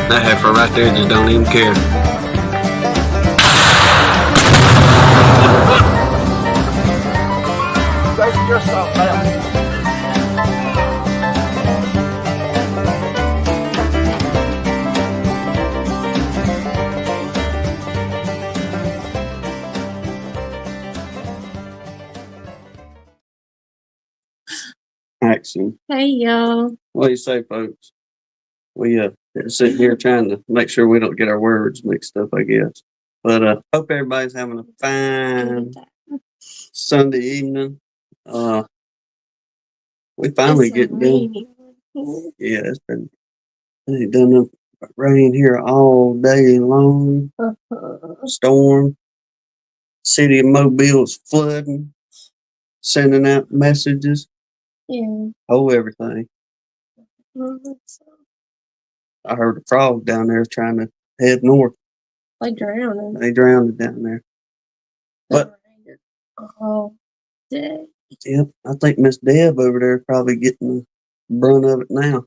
That heifer right there just don't even care. Take yourself out. Action. Hey, y'all. What do you say, folks? We sitting here trying to make sure we don't get our words mixed up, I guess. But hope everybody's having a fine Sunday evening. We finally getting done. Yeah, it's done up rain here all day long. Storm. City of Mobile's flooding, sending out messages. Yeah. Oh, everything. I heard a frog down there trying to head north. They drowned. They drowned down there. But all day. Yep, I think Miss Deb over there probably getting the brunt of it now.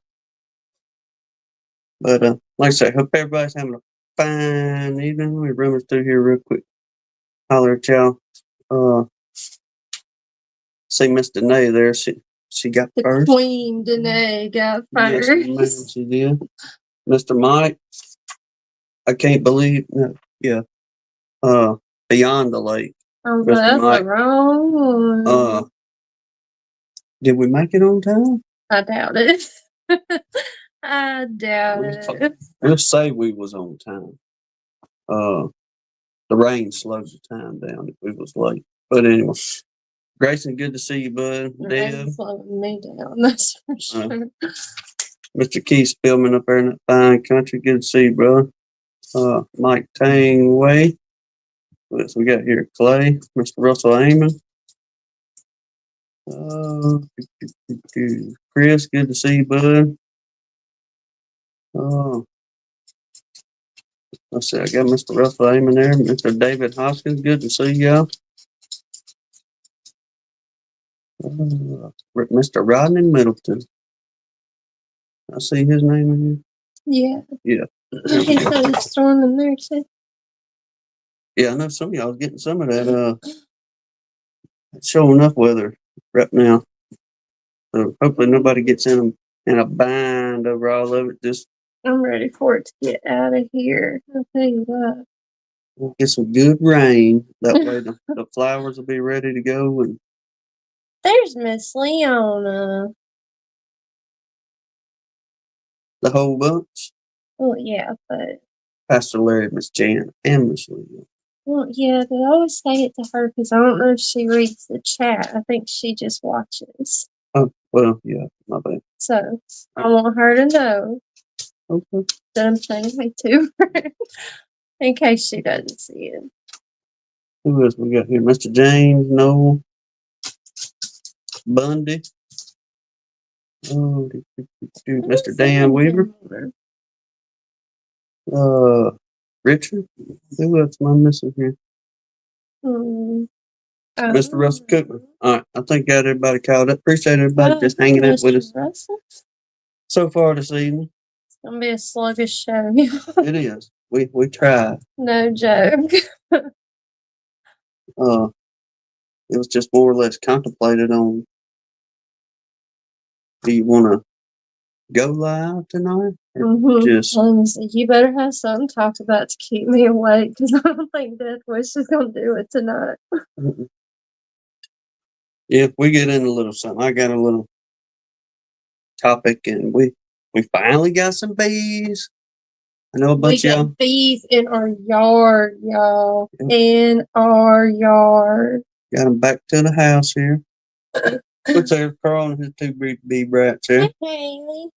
But like I say, hope everybody's having a fine evening. Let me rummage through here real quick. Holler at y'all. See Miss Danae there. She got the first. Queen Danae got first. Yes, ma'am, she did. Mr. Mike, I can't believe. Yeah. Beyond the Lake. Oh, that's the wrong one. Did we make it on time? I doubt it. I doubt it. We'll say we was on time. The rain slowed the time down if we was late. But anyway, Grayson, good to see you, bud. Deb slowing me down. That's for sure. Mr. Keith's filming up there in that fine country. Good to see you, brother. Mike Tangway. What else we got here? Clay, Mr. Russell Amon. Chris, good to see you, bud. Let's see, I got Mr. Russell Amon there. Mr. David Hoskins, good to see y'all. Mr. Rodney Middleton. I see his name in here. Yeah. He's got a storm in there too. Yeah, I know some of y'all getting some of that showing up weather right now. So hopefully nobody gets in a bind over all of it. Just I'm ready for it to get out of here. I'll tell you what. We'll get some good rain. That way the flowers will be ready to go. And there's Miss Leona. The whole bunch? Well, yeah, but Pastor Larry, Miss Jan, and Miss Leona. Well, yeah, but I always say it to her because I don't know if she reads the chat. I think she just watches. Oh, well, yeah, my bad. So I want her to know that I'm saying hey to her in case she doesn't see it. Who else we got here? Mr. James, Noel, Bundy. Mr. Dan Weaver. Richard. Who else am I missing here? Mr. Russell Cooper. All right, I think got everybody called up. Appreciate everybody just hanging out with us so far this evening. It's gonna be a sluggish show. It is. We tried. No joke. It was just more or less contemplated on. Do you want to go live tonight? Just you better have something to talk about to keep me awake because I don't think Death Wish is gonna do it tonight. Yeah, we get in a little something. I got a little topic, and we finally got some bees. I know a bunch of y'all. Bees in our yard, y'all. Yeah. In our yard. Got them back to the house here. What's there? Carl and his two bee brats here. Haley.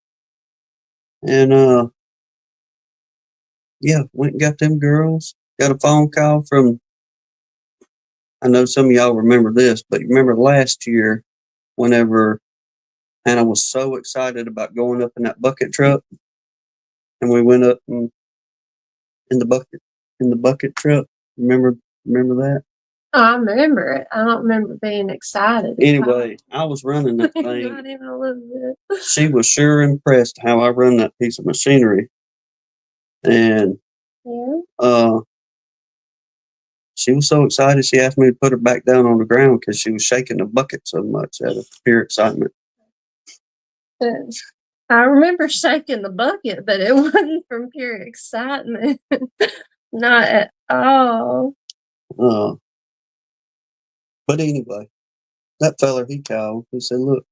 And yeah, went and got them girls. Got a phone call from. I know some of y'all remember this, but you remember last year, whenever Hannah was so excited about going up in that bucket truck, and we went up in the bucket truck. Remember that? I remember it. I don't remember being excited. Anyway, I was running that thing. Not even a little bit. She was sure impressed how I run that piece of machinery. And she was so excited she asked me to put her back down on the ground because she was shaking the bucket so much out of pure excitement. I remember shaking the bucket, but it wasn't from pure excitement. Not at all. But anyway, that feller, he called. He said, look,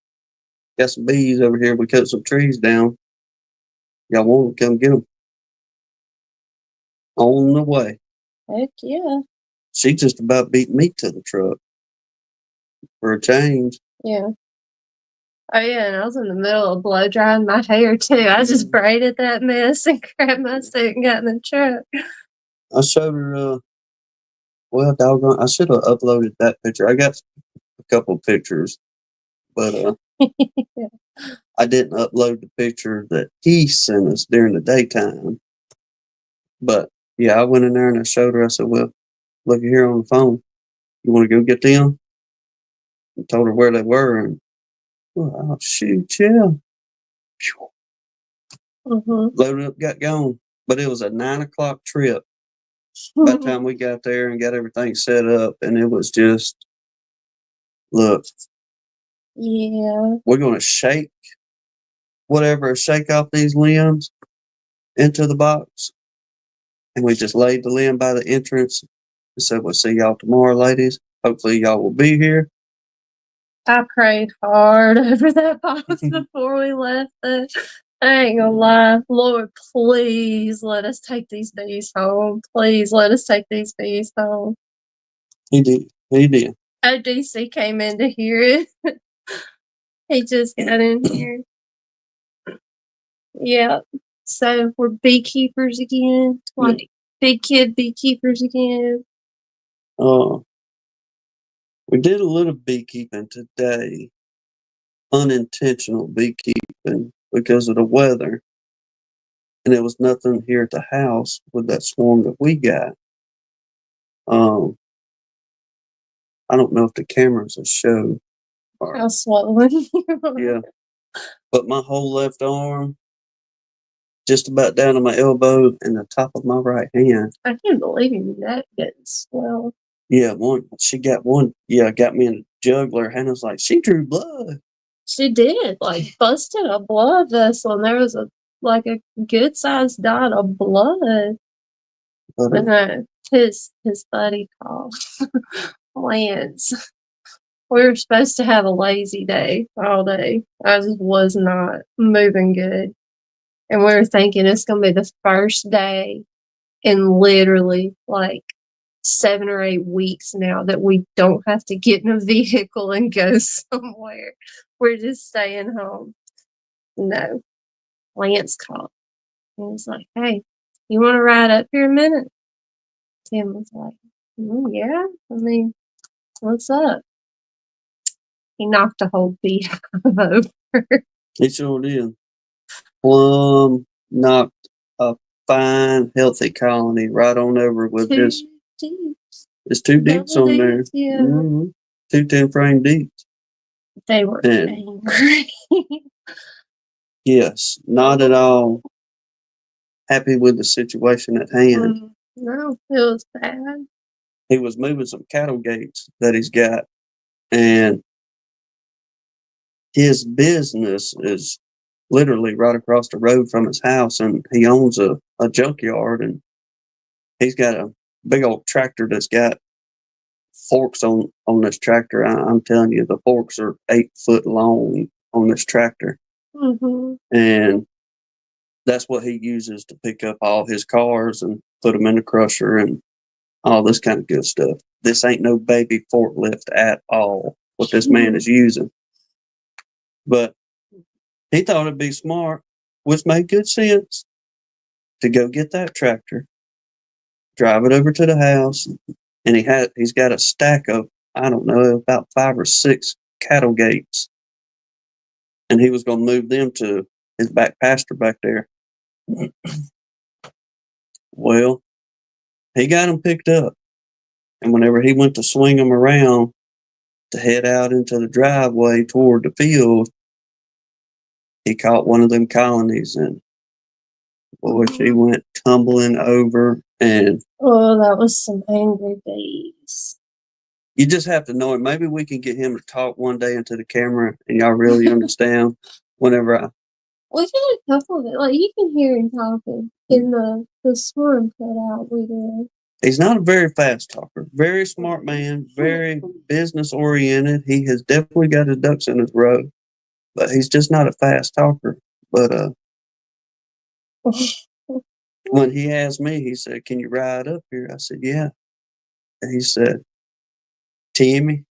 got some bees over here. We cut some trees down. Y'all want to come get them? On the way. Heck yeah. She just about beat me to the truck for a change. Yeah. Oh, yeah, and I was in the middle of blow drying my hair, too. I just braided that mess and grabbed my suit and got in the truck. I showed her, well, doggone, I should have uploaded that picture. I got a couple of pictures, but Yeah. I didn't upload the picture that he sent us during the daytime. But, yeah, I went in there and I showed her. I said, well, look here on the phone. You want to go get them? And told her where they were. And, well, oh, shoot, yeah. Loaded up, got gone. But it was a 9 o'clock trip by the time we got there and got everything set up. And it was just, look. Yeah. We're going to shake off these limbs into the box. And we just laid the limb by the entrance and said, we'll see y'all tomorrow, ladies. Hopefully y'all will be here. I prayed hard over that box before we left it. I ain't gonna lie. Lord, please let us take these bees home. Please let us take these bees home. He did. DC came in to hear it. He just got in here. Yeah. So we're beekeepers again. Like big kid beekeepers again. We did a little beekeeping today. Unintentional beekeeping because of the weather. And there was nothing here at the house with that swarm that we got. I don't know if the cameras will show. How swollen. Yeah. But my whole left arm, just about down to my elbow and the top of my right hand. I can't believe you that getting swelled. Yeah, she got one. Yeah, got me in the jugular. Hannah's like, she drew blood. She did, like busted a blood vessel, and there was a good sized dot of blood. And his buddy called Lance. We were supposed to have a lazy day all day. I just was not moving good. And we were thinking it's going to be the first day in literally 7 or 8 weeks now that we don't have to get in a vehicle and go somewhere. We're just staying home. No. Lance called. He was like, hey, you want to ride up here a minute? Tim was like, yeah. I mean, what's up? He knocked a whole bee over. He sure did. Plum knocked a fine, healthy colony right on over with this. There's 2 deeps on there. Yeah. 2 10-frame deeps. They were angry. Yes, not at all happy with the situation at hand. No, it was bad. He was moving some cattle gates that he's got, and his business is literally right across the road from his house, and he owns a junkyard, and he's got a big old tractor that's got forks on this tractor. I'm telling you, the forks are 8 foot long on this tractor. And that's what he uses to pick up all his cars and put them in the crusher and all this kind of good stuff. This ain't no baby forklift at all, what this man is using. But he thought it'd be smart, which made good sense, to go get that tractor, drive it over to the house, and he's got a stack of, I don't know, about 5 or 6 cattle gates. And he was going to move them to his back pasture back there. Well, he got them picked up. And whenever he went to swing them around to head out into the driveway toward the field, he caught one of them colonies, and Boy, she went tumbling over, and Oh, that was some angry bees. you just have to know it. Maybe we can get him to talk one day into the camera, and y'all really understand whenever I. We did a couple of it. Like, you can hear him talking in the swarm cutout we did. He's not a very fast talker. Very smart man. Very business oriented. He has definitely got his ducks in his row, but he's just not a fast talker. But when he asked me, he said, "Can you ride up here?" I said, "Yeah." And he said, "Timmy,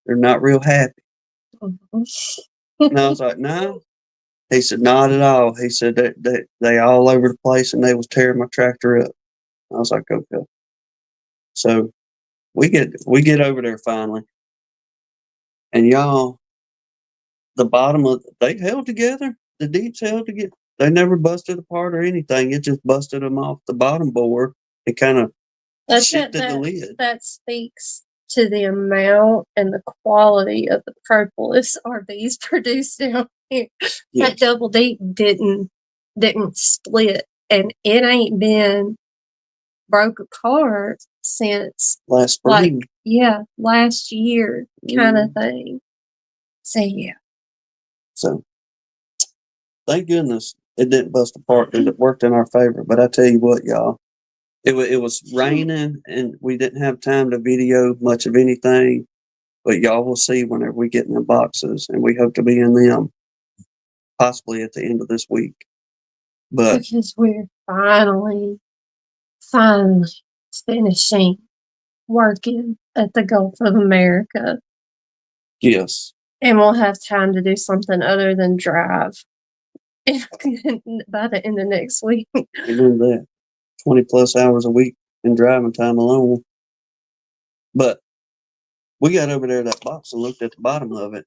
they're not real happy." And I was like, "No." He said, "Not at all." He said that they all over the place and they was tearing my tractor up. I was like, "Okay." So we get over there finally, and y'all, the bottom of they held together. The deeps held together. They never busted apart or anything. It just busted them off the bottom board and kind of shifted the lid. That speaks to the amount and the quality of the propolis our bees produced down here. Yes. That double deep didn't split, and it ain't been broke apart since last spring. Last year kind of thing. So yeah. So thank goodness it didn't bust apart because it worked in our favor. But I tell you what, y'all, it was raining and we didn't have time to video much of anything. But y'all will see whenever we get in the boxes, and we hope to be in them possibly at the end of this week. But because we're finally finishing working at the Gulf of America. Yes. And we'll have time to do something other than drive by the end of next week. We're doing that. 20 plus hours a week in driving time alone. But we got over there that box and looked at the bottom of it.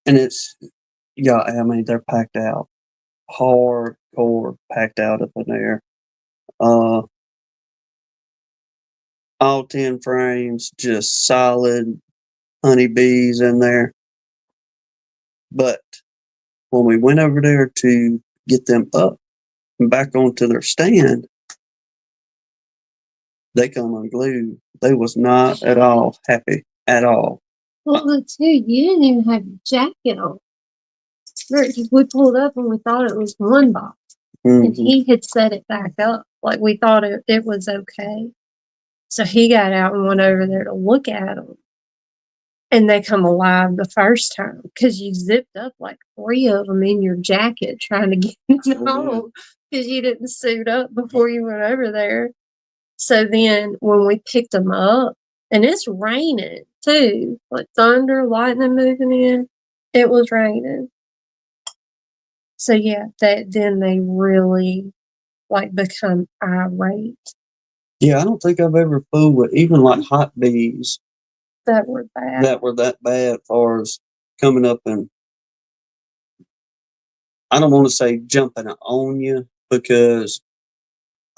And it's, yeah, I mean, they're packed out. Hardcore packed out up in there. All 10 frames, just solid honeybees in there. But when we went over there to get them up and back onto their stand, they come unglued. They was not at all happy at all. Well, the two, you didn't even have your jacket on. We pulled up and we thought it was one box. Mm-hmm. And he had set it back up. Like we thought it was okay. So he got out and went over there to look at them. And they come alive the first time because you zipped up like 3 of them in your jacket trying to get them home because you didn't suit up before you went over there. So then when we picked them up, and it's raining too, like thunder, lightning moving in, it was raining. So yeah, then they really like become irate. Yeah, I don't think I've ever fooled with even like hot bees that were bad. That were that bad as far as coming up and I don't want to say jumping on you because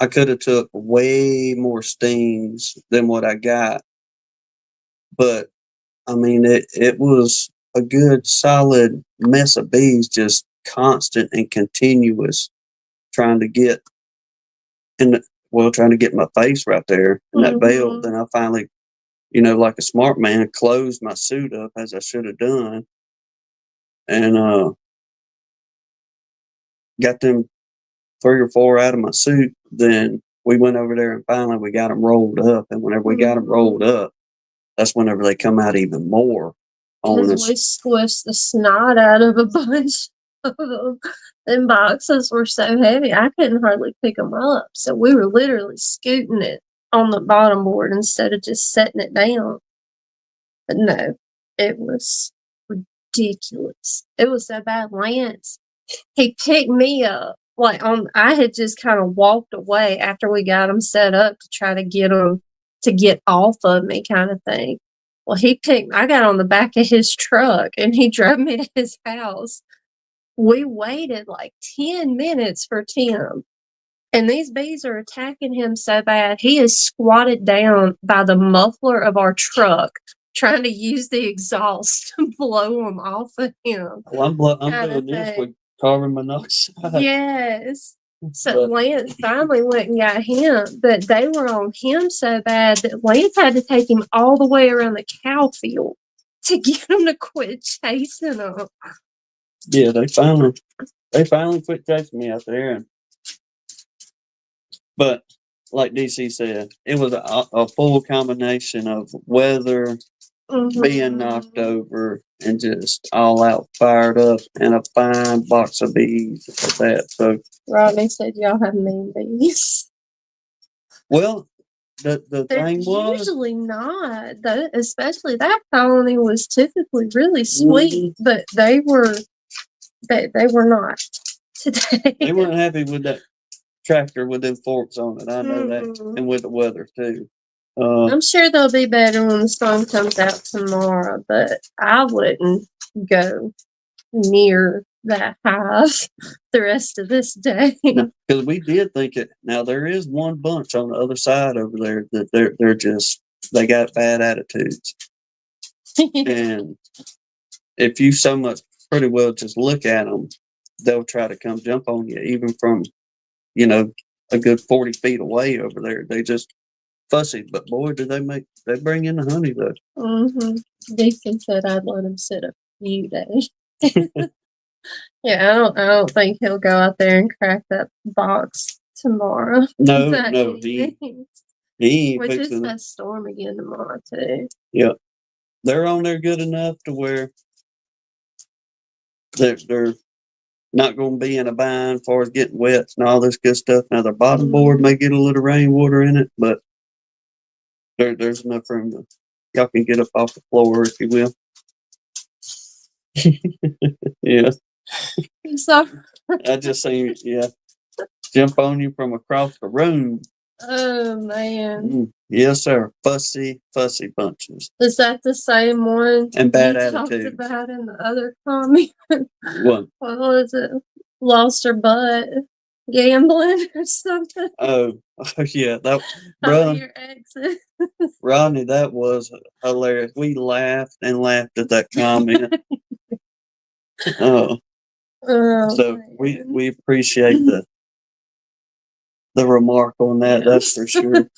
I could have took way more stings than what I got. But I mean, it was a good solid mess of bees, just constant and continuous, trying to get trying to get my face right there in that veil. Then I finally, like a smart man, closed my suit up as I should have done, and got them 3 or 4 out of my suit. Then we went over there and finally we got them rolled up. And whenever we got them rolled up, that's whenever they come out even more. Because we squished the snot out of a bunch of them. Them boxes were so heavy, I couldn't hardly pick them up. So we were literally scooting it on the bottom board instead of just setting it down. But no, it was ridiculous. It was so bad. Lance, he picked me up. I had just kind of walked away after we got them set up to try to get them to get off of me kind of thing. Well, I got on the back of his truck and he drove me to his house. We waited like 10 minutes for Tim. And these bees are attacking him so bad. He is squatted down by the muffler of our truck, trying to use the exhaust to blow them off of him. Well, I'm doing this with carbon monoxide. Yes. So Lance finally went and got him, but they were on him so bad that Lance had to take him all the way around the cow field to get him to quit chasing them. Yeah, they finally quit chasing me out there. But like DC said, it was a full combination of weather, being knocked over, and just all out fired up, and a fine box of bees at that. So Rodney said y'all have mean bees. well, the They're thing was usually not, especially that colony was typically really sweet, but they were not today. They weren't happy with that tractor with them forks on it. I know that, and with the weather too. I'm sure they'll be better when the sun comes out tomorrow, but I wouldn't go near that hive the rest of this day. Because we did think it. Now there is one bunch on the other side over there that they're just they got bad attitudes, and if you so much pretty well just look at them, they'll try to come jump on you, even from a good 40 feet away over there. They just fussy, but boy, do they bring in the honey though. Deacon said I'd let him sit a few days. Yeah, I don't think he'll go out there and crack that box tomorrow. No, he ain't Which fixing is a storm again tomorrow too. Yeah, they're on there good enough to where they're not going to be in a bind as far as getting wet and all this good stuff. Now their bottom board may get a little rainwater in it, but there's enough room to y'all can get up off the floor if you will. Yeah. So I just seen jump on you from across the room. Oh man. Yes, sir. Fussy bunches. Is that the same one and bad you attitudes talked about in the other comment? What? What was it? Lost her butt gambling or something? Oh yeah, that Your exes. Rodney, that was hilarious. We laughed and laughed at that comment. So man. we appreciate the remark on that. That's for sure.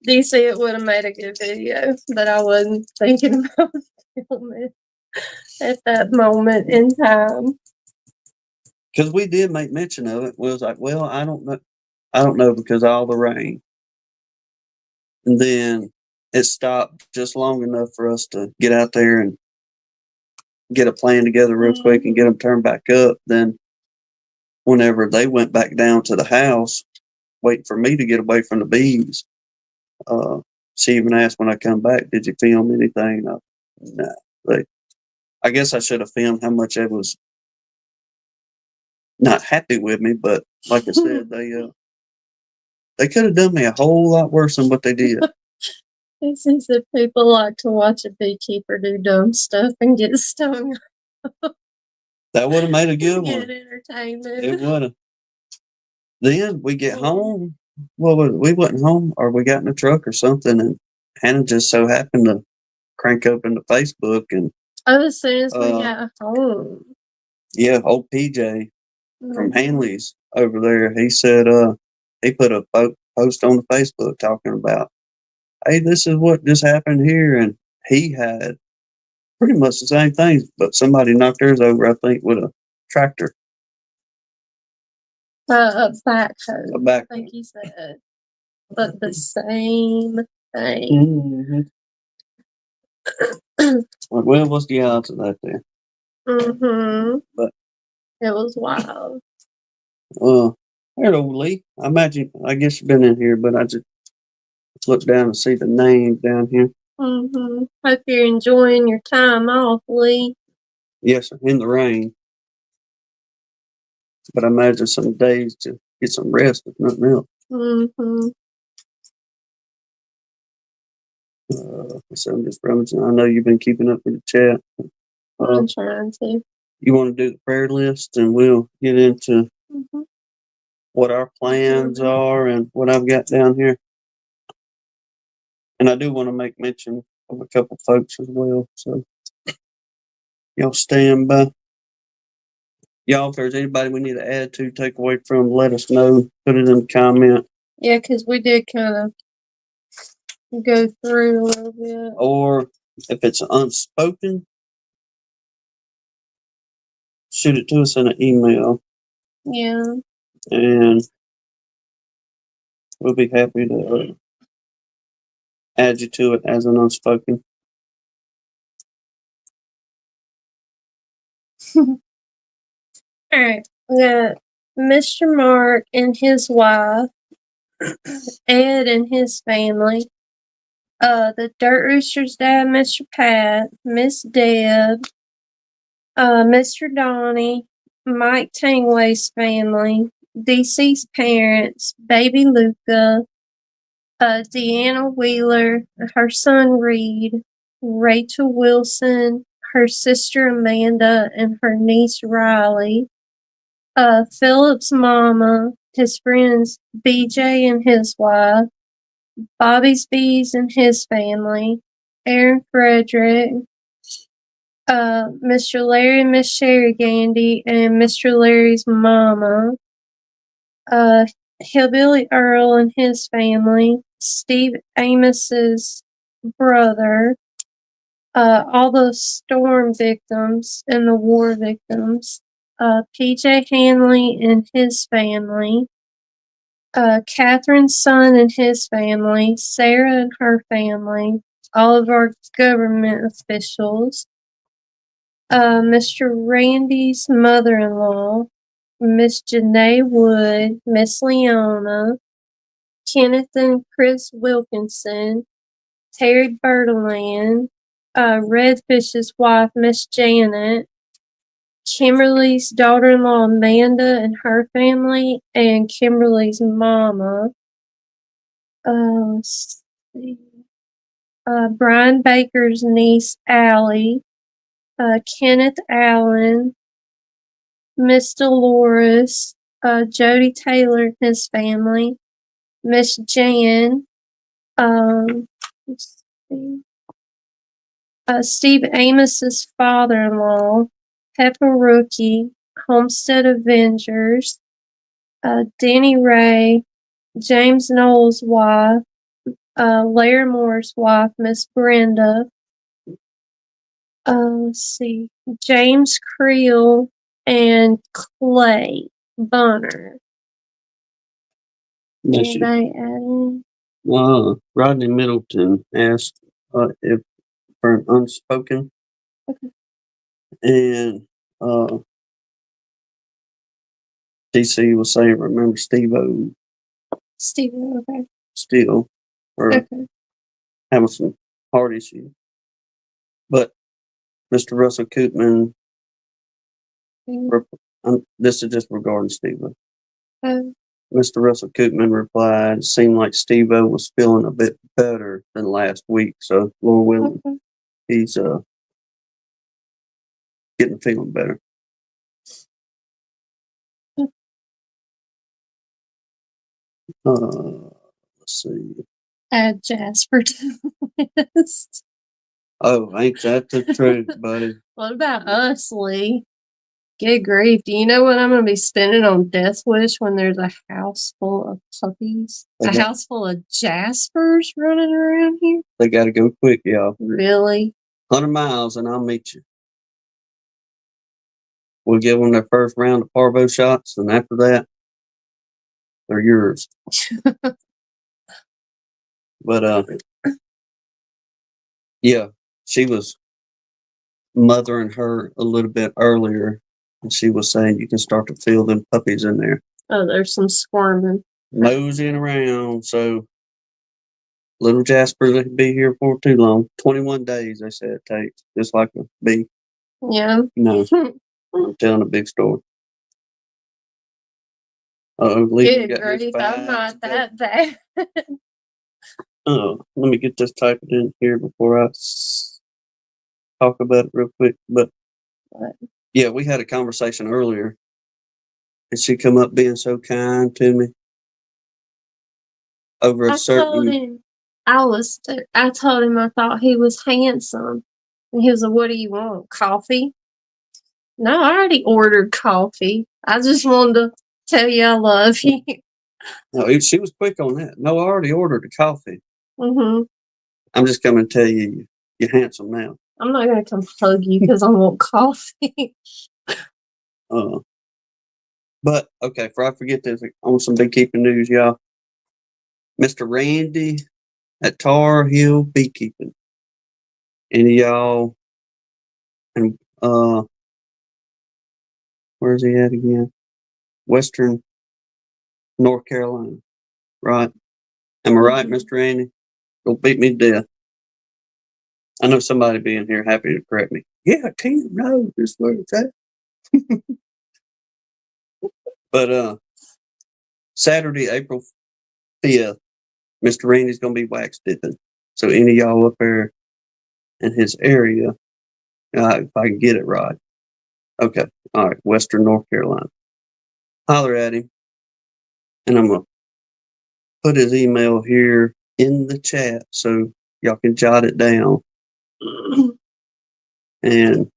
DC, it would have made a good video, but I wasn't thinking about filming at that moment in time. Because we did make mention of it. We was like, well, I don't know because of all the rain. And then it stopped just long enough for us to get out there and get a plan together real quick and get them turned back up. Then whenever they went back down to the house, waiting for me to get away from the bees, she even asked when I come back, did you film anything? No. I guess I should have filmed how much they was not happy with me, but like I said, they could have done me a whole lot worse than what they did. It seems that people like to watch a beekeeper do dumb stuff and get stung. That would have made a good one. Get entertainment. It would have. Then we get home. Well, we wasn't home, or we got in a truck or something, and Hannah just so happened to crank open the Facebook and. As soon as we got home. Yeah, old PJ from Hanley's over there. He said, he put a post on the Facebook talking about, hey, this is what just happened here, and he had pretty much the same thing, but somebody knocked theirs over, I think, with a tractor. A backhoe. A backhoe. I think he said. But the same thing. Well, what's the odds of that there? But it was wild. There's old Lee. I guess you've been in here, but I just looked down and see the names down here. Hope you're enjoying your time off, Lee. Yes, sir, in the rain. But I imagine some days to get some rest, if nothing else. So I'm just rummaging. I know you've been keeping up with the chat. I'm trying to. You want to do the prayer list, and we'll get into what our plans are and what I've got down here. And I do want to make mention of a couple folks as well. So y'all stand by. Y'all, if there's anybody we need to add to, take away from, let us know. Put it in the comment. Yeah, because we did kind of go through a little bit. Or if it's unspoken, shoot it to us in an email. Yeah. And we'll be happy to add you to it as an unspoken. All right. We got Mr. Mark and his wife, Ed and his family, the Dirt Rooster's dad, Mr. Pat, Miss Deb, Mr. Donnie, Mike Tangway's family, DC's parents, baby Luca, Deanna Wheeler, her son Reed, Rachel Wilson, her sister Amanda, and her niece Riley, Philip's mama, his friends BJ and his wife, Bobby's Bees and his family, Aaron Frederick, Mr. Larry and Miss Sherry Gandy, and Mr. Larry's mama, Hillbilly Earl and his family, Steve Amos's brother, all the storm victims and the war victims, PJ Hanley and his family, Catherine's son and his family, Sarah and her family, all of our government officials, Mr. Randy's mother-in-law, Miss Janae Wood, Miss Leona, Kenneth and Chris Wilkinson, Terry Bertland, Redfish's wife, Miss Janet, Kimberly's daughter-in-law, Amanda and her family, and Kimberly's mama. Let's see. Brian Baker's niece, Allie, Kenneth Allen, Miss Dolores, Jody Taylor and his family, Miss Jan, let's see, Steve Amos's father-in-law, Pepper Rookie, Homestead Avengers, Danny Ray, James Knowles' wife, Larry Moore's wife, Miss Brenda, let's see, James Creel, and Clay Bunner. Anybody add in? Rodney Middleton asked if for an unspoken. Okay. And DC was saying, remember Steve-O Steven, okay. still, or Okay. having some heart issues. But Mr. Russell Koopman, this is just regarding Steve-O. Mr. Russell Koopman replied, seemed like Steve-O was feeling a bit better than last week. So, Lord willing, he's feeling better. Let's see. Add Jasper to the list. Oh, ain't that the truth, buddy? What about us, Lee? Good grief. Do you know what I'm going to be spending on Death Wish when there's a house full of puppies? House full of Jaspers running around here? They got to go quick, y'all. Really? 100 miles and I'll meet you. We'll give them their first round of parvo shots, and after that, they're yours. But, yeah, she was mothering her a little bit earlier, and she was saying you can start to feel them puppies in there. Oh, there's some squirming. Moseying around, so little Jasper, they could be here for too long. 21 days, they said it takes, just like a bee. Yeah. No, I'm telling a big story. Good grief, I'm not that bad. Let me get this typed in here before I talk about it real quick. But yeah, we had a conversation earlier, and she come up being so kind to me over a certain. I told him I thought he was handsome, and he was like, "What do you want? Coffee?" No, I already ordered coffee. I just wanted to tell you I love you. No, she was quick on that. No, I already ordered the coffee. Mm-hmm. I'm just coming to tell you, you're handsome now. I'm not going to come hug you because I want coffee. But, okay, before I forget this, on some beekeeping news, y'all. Mr. Randy at Tar Hill Beekeeping. Any of y'all, and where's he at again? Western North Carolina, right? Am I right, Mr. Randy? Don't beat me to death. I know somebody being here happy to correct me. Yeah, Tim, no, this is where it's at. But Saturday, April 5th, Mr. Randy's gonna be wax dipping. So any of y'all up there in his area, if I can get it right. Okay, all right, Western North Carolina. Holler at him, and I'm gonna put his email here in the chat so y'all can jot it down. And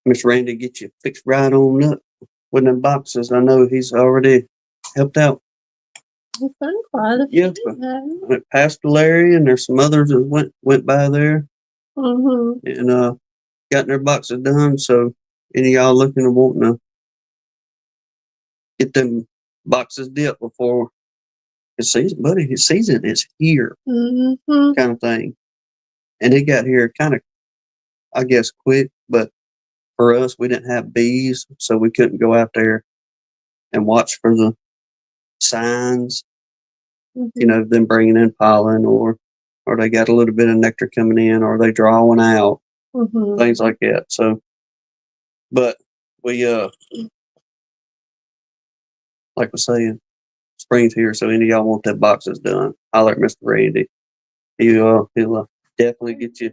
Miss Randy get you fixed right on up with them boxes. I know he's already helped out. I've done quite a Yeah, few. Pastor Larry and there's some others that went by there Mm-hmm. and got their boxes done. So any of y'all looking to wanting to get them boxes dipped before his season, buddy, his season is here, Mm-hmm. kind of thing. And it got here kind of, I guess, quick. But for us, we didn't have bees, so we couldn't go out there and watch for the signs. Mm-hmm. You know, them bringing in pollen, or they got a little bit of nectar coming in, or they drawing out, Mm-hmm. things like that. So, but we like we're saying, spring's here, so any of y'all want that boxes done, holler at Mr. Randy. He'll definitely get you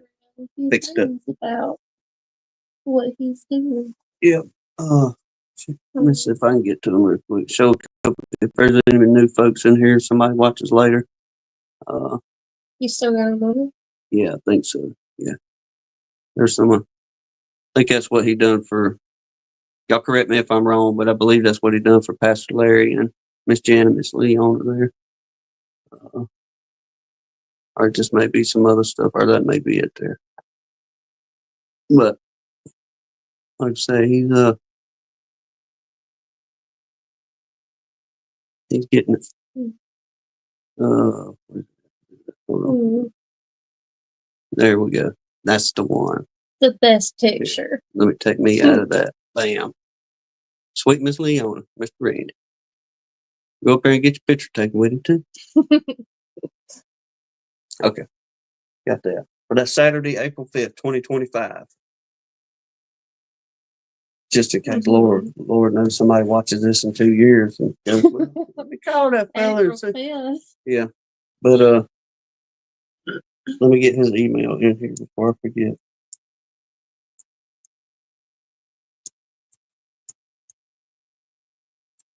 fixed up. About what he's doing. Yep. Let me see if I can get to them real quick. Show a couple, if there's any new folks in here, somebody watches later. You still got a moment? Yeah, I think so. Yeah. There's someone. I think that's what he done for. Y'all correct me if I'm wrong, but I believe that's what he done for Pastor Larry and Miss Jan and Miss Lee on there. Or it just may be some other stuff, or that may be it there. But like I say, he's getting it. Hold on. There we go. That's the one. The best picture. Let me take me out of that. Bam. Sweet Miss Leona, Mr. Randy. Go up there and get your picture taken with him too. Okay. Got that. For that Saturday, April 5th, 2025. Just in case Lord knows somebody watches this in 2 years and goes, well, let me call that fella and say, yeah. But let me get his email in here before I forget.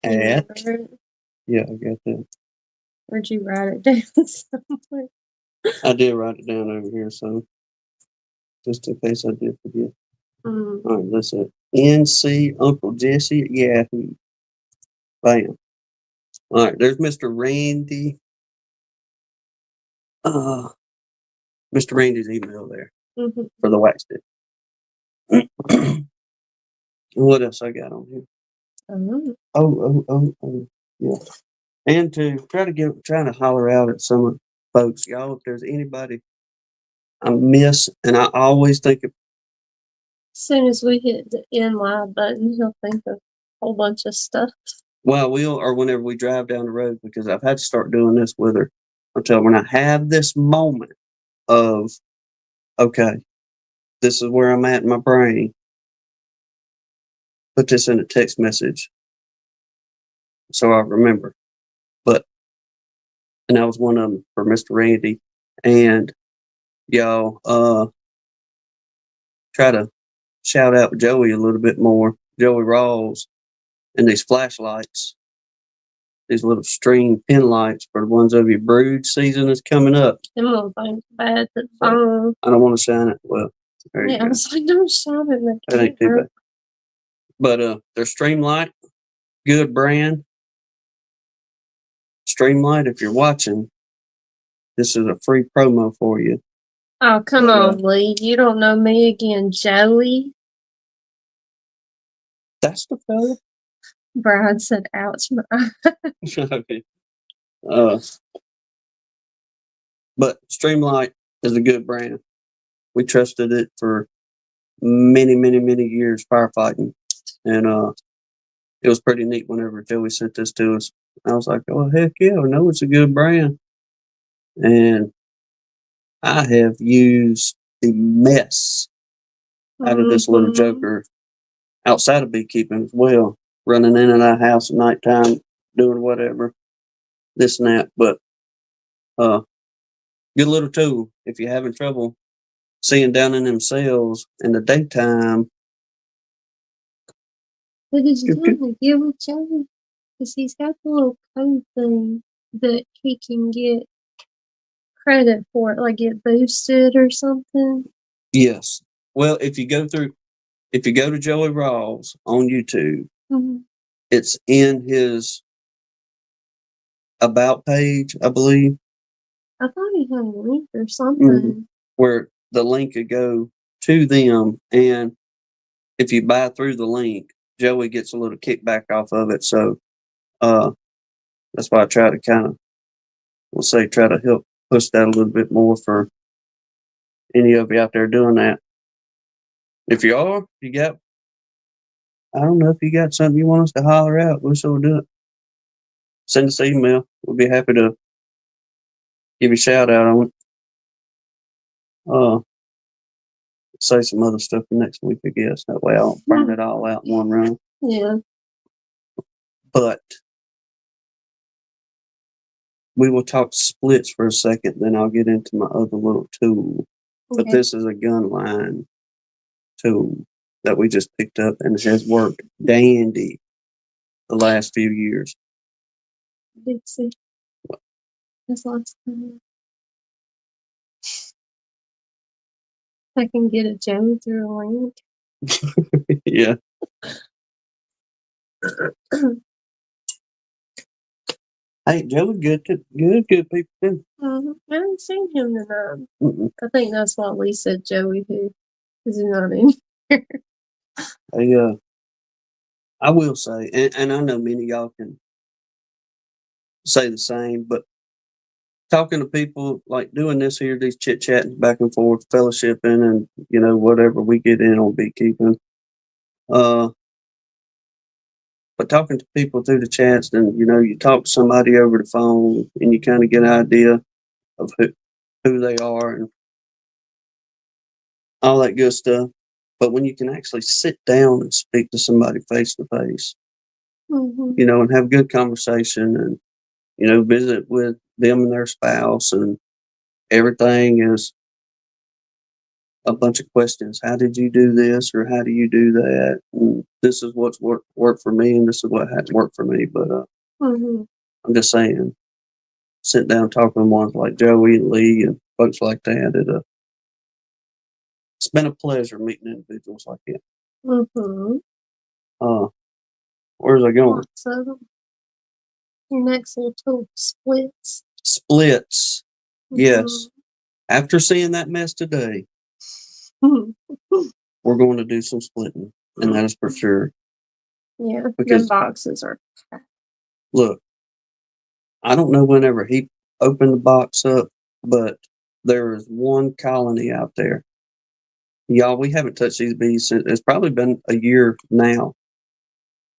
Yeah, I got that. Where'd you write it down somewhere? I did write it down over here, so just in case I did forget. All right, let's see. NC Uncle Jesse at Yahoo. Bam. All right, there's Mr. Randy. Mr. Randy's email there for the wax dip. What else I got on here? Oh, yeah. And to trying to holler out at some folks, y'all, if there's anybody I miss, and I always think of. As soon as we hit the end live button, he'll think of a whole bunch of stuff. Well, or whenever we drive down the road, because I've had to start doing this with her until when I have this moment of, okay, this is where I'm at in my brain. Put this in a text message so I remember. And that was one of them for Mr. Randy. And y'all try to shout out Joey a little bit more, Joey Rawls, and these flashlights, these little string pin lights for the ones of your brood season is coming up. Them little things bad to phone. I don't want to shine it. Well, Yeah, I was like, don't shine it in the that ain't too bad. But they're Streamlight, good brand. Streamlight, if you're watching, this is a free promo for you. Oh, come on, Lee. You don't know me again, Joey. That's the fella. Brad said, ouch. But Streamlight is a good brand. We trusted it for many, many, many years firefighting. And it was pretty neat whenever Joey sent this to us. I was like, oh, heck yeah, I know it's a good brand. And I have used the mess out of this little joker outside of beekeeping as well, running in and out of the house at nighttime, doing whatever, this and that. But good little tool if you're having trouble seeing down in them cells in the daytime. What did you do to get with Joey? Because he's got the little code thing that he can get credit for it, like get boosted or something. Yes. Well, if you go to Joey Rawls on YouTube, it's in his about page, I believe. I thought he had a link or something. Where the link could go to them, and if you buy through the link, Joey gets a little kickback off of it. So that's why I try to try to help push that a little bit more for any of you out there doing that. If you are, I don't know if you got something you want us to holler out, we'll sure do it. Send us an email. We'll be happy to give you a shout out on it. Say some other stuff for next week, I guess. That way I'll burn it all out in one run. Yeah. But we will talk splits for a second, then I'll get into my other little tool. Okay. But this is a gun line tool that we just picked up, and it has worked dandy the last few years. Let's see. That's lots of fun. I can get a Joey through a link. Yeah. Hey, Joey, good people too. I haven't seen him tonight. I think that's why Lee said Joey too, because he's not in here. Hey, I will say, and I know many of y'all can say the same, but talking to people, like doing this here, these chit chatting back and forth, fellowshipping, and whatever we get in on beekeeping. But talking to people through the chats, then you talk to somebody over the phone, and you kind of get an idea of who they are and all that good stuff. But when you can actually sit down and speak to somebody face to face, and have good conversation, and visit with them and their spouse, and everything is a bunch of questions. How did you do this, or how do you do that? And this is what's worked for me, and this is what hadn't worked for me. But I'm just saying, sit down talking to ones like Joey and Lee and folks like that. It's been a pleasure meeting individuals like that. Where's I going? So, your next little tool, splits. Splits. Yes. After seeing that mess today, we're going to do some splitting, and that is for sure. Yeah, because boxes are packed. Look, I don't know whenever he opened the box up, but there is one colony out there. Y'all, we haven't touched these bees since it's probably been a year now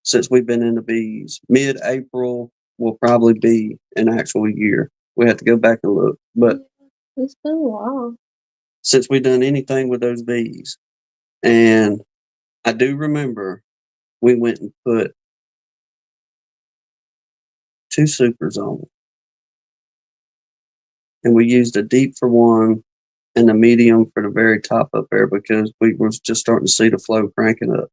since we've been in the bees. Mid-April will probably be an actual year. We have to go back and look, but it's been a while since we've done anything with those bees. And I do remember we went and put 2 supers on them. And we used a deep for one and a medium for the very top up there because we were just starting to see the flow cranking up.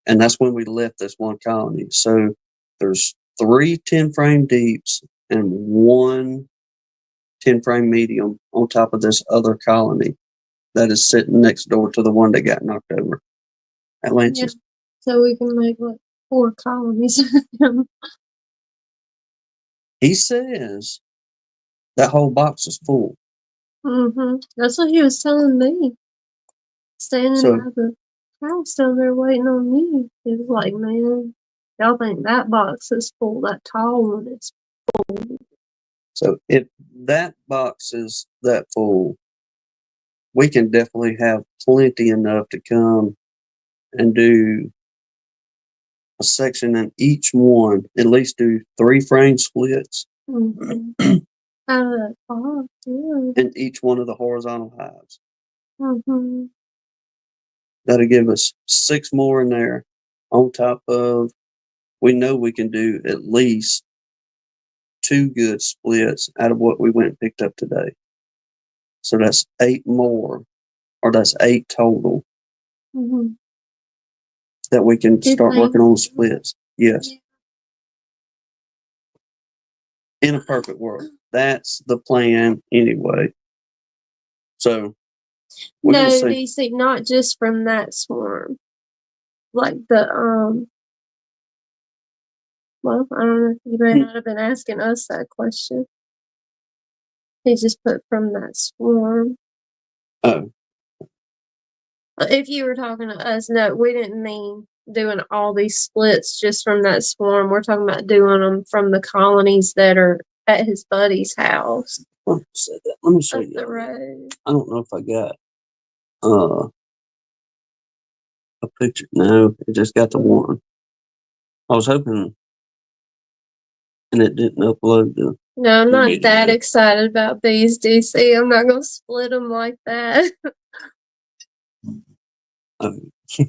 And that's when we left this one colony. So there's 3 10-frame deeps and 1 10-frame medium on top of this other colony that is sitting next door to the one that got knocked over. Atlantis. So we can make like 4 colonies of them. He says that whole box is full. That's what he was telling me. Standing So by the house down there waiting on me. He was like, man, y'all think that box is full, that tall one is full. so if that box is that full, we can definitely have plenty enough to come and do a section in each one, at least do 3 frame splits Out of that box, yeah. in each one of the horizontal hives. Mm-hmm. That'll give us 6 more in there on top of, we know we can do at least 2 good splits out of what we went and picked up today. So that's 8 more, or that's 8 total that we can start working on splits. Yes. Yeah. In a perfect world. That's the plan anyway. So we're No, gonna see. DC, not just from that swarm. Like the well, I don't know. You may not have been asking us that question. He just put from that swarm. Oh, If you were talking to us, no, we didn't mean doing all these splits just from that swarm. We're talking about doing them from the colonies that are at his buddy's house let me say that. Let me show up you. the road. I don't know if I got a picture. No, it just got the one. I was hoping, and it didn't upload the. No, I'm not video. that excited about these, DC. I'm not going to split them like that.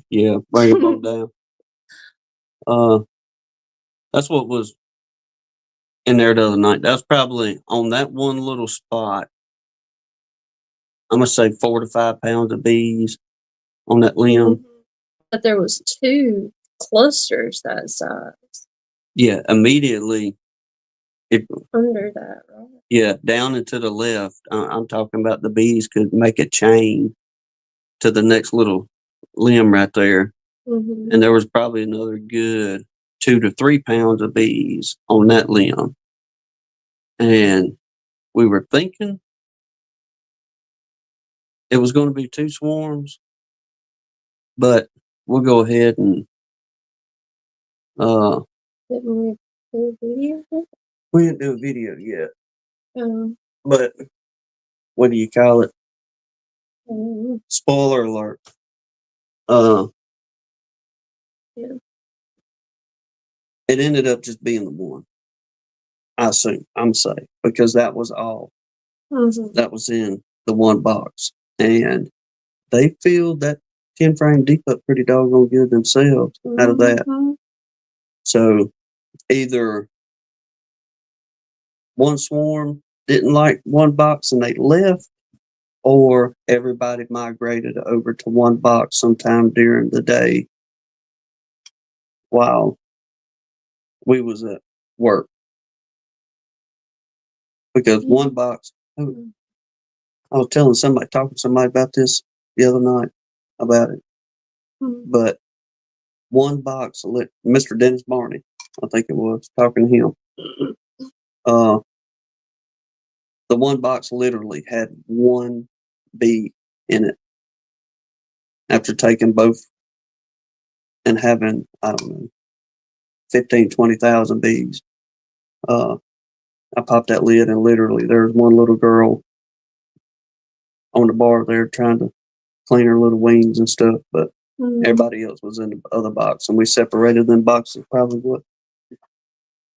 Yeah, bring them on down. That's what was in there the other night. That's probably on that one little spot. I'm gonna say 4 to 5 pounds of bees on that limb. But there was 2 clusters that size. Yeah, immediately. Under that, right? Yeah, down and to the left. I'm talking about the bees could make a chain to the next little limb right there, and there was probably another good 2 to 3 pounds of bees on that limb, and we were thinking it was going to be 2 swarms, but we'll go ahead and Didn't we do a video of it? we didn't do a video yet, Um, but what do you call it? um, Spoiler alert. yeah. It ended up just being the one. I assume, I'm safe, because that was all that was in the one box. And they filled that 10 frame deep up pretty doggone good themselves out of that. So either one swarm didn't like one box and they left, or everybody migrated over to one box sometime during the day while we was at work. Because one box, I was telling somebody, talking to somebody about this the other night about it. But one box, Mr. Dennis Barney, I think it was, talking to him. The one box literally had one bee in it. After taking both and having, I don't know, 15, 20,000 bees. I popped that lid and literally there was one little girl on the bar there trying to clean her little wings and stuff, but everybody else was in the other box, and we separated them boxes probably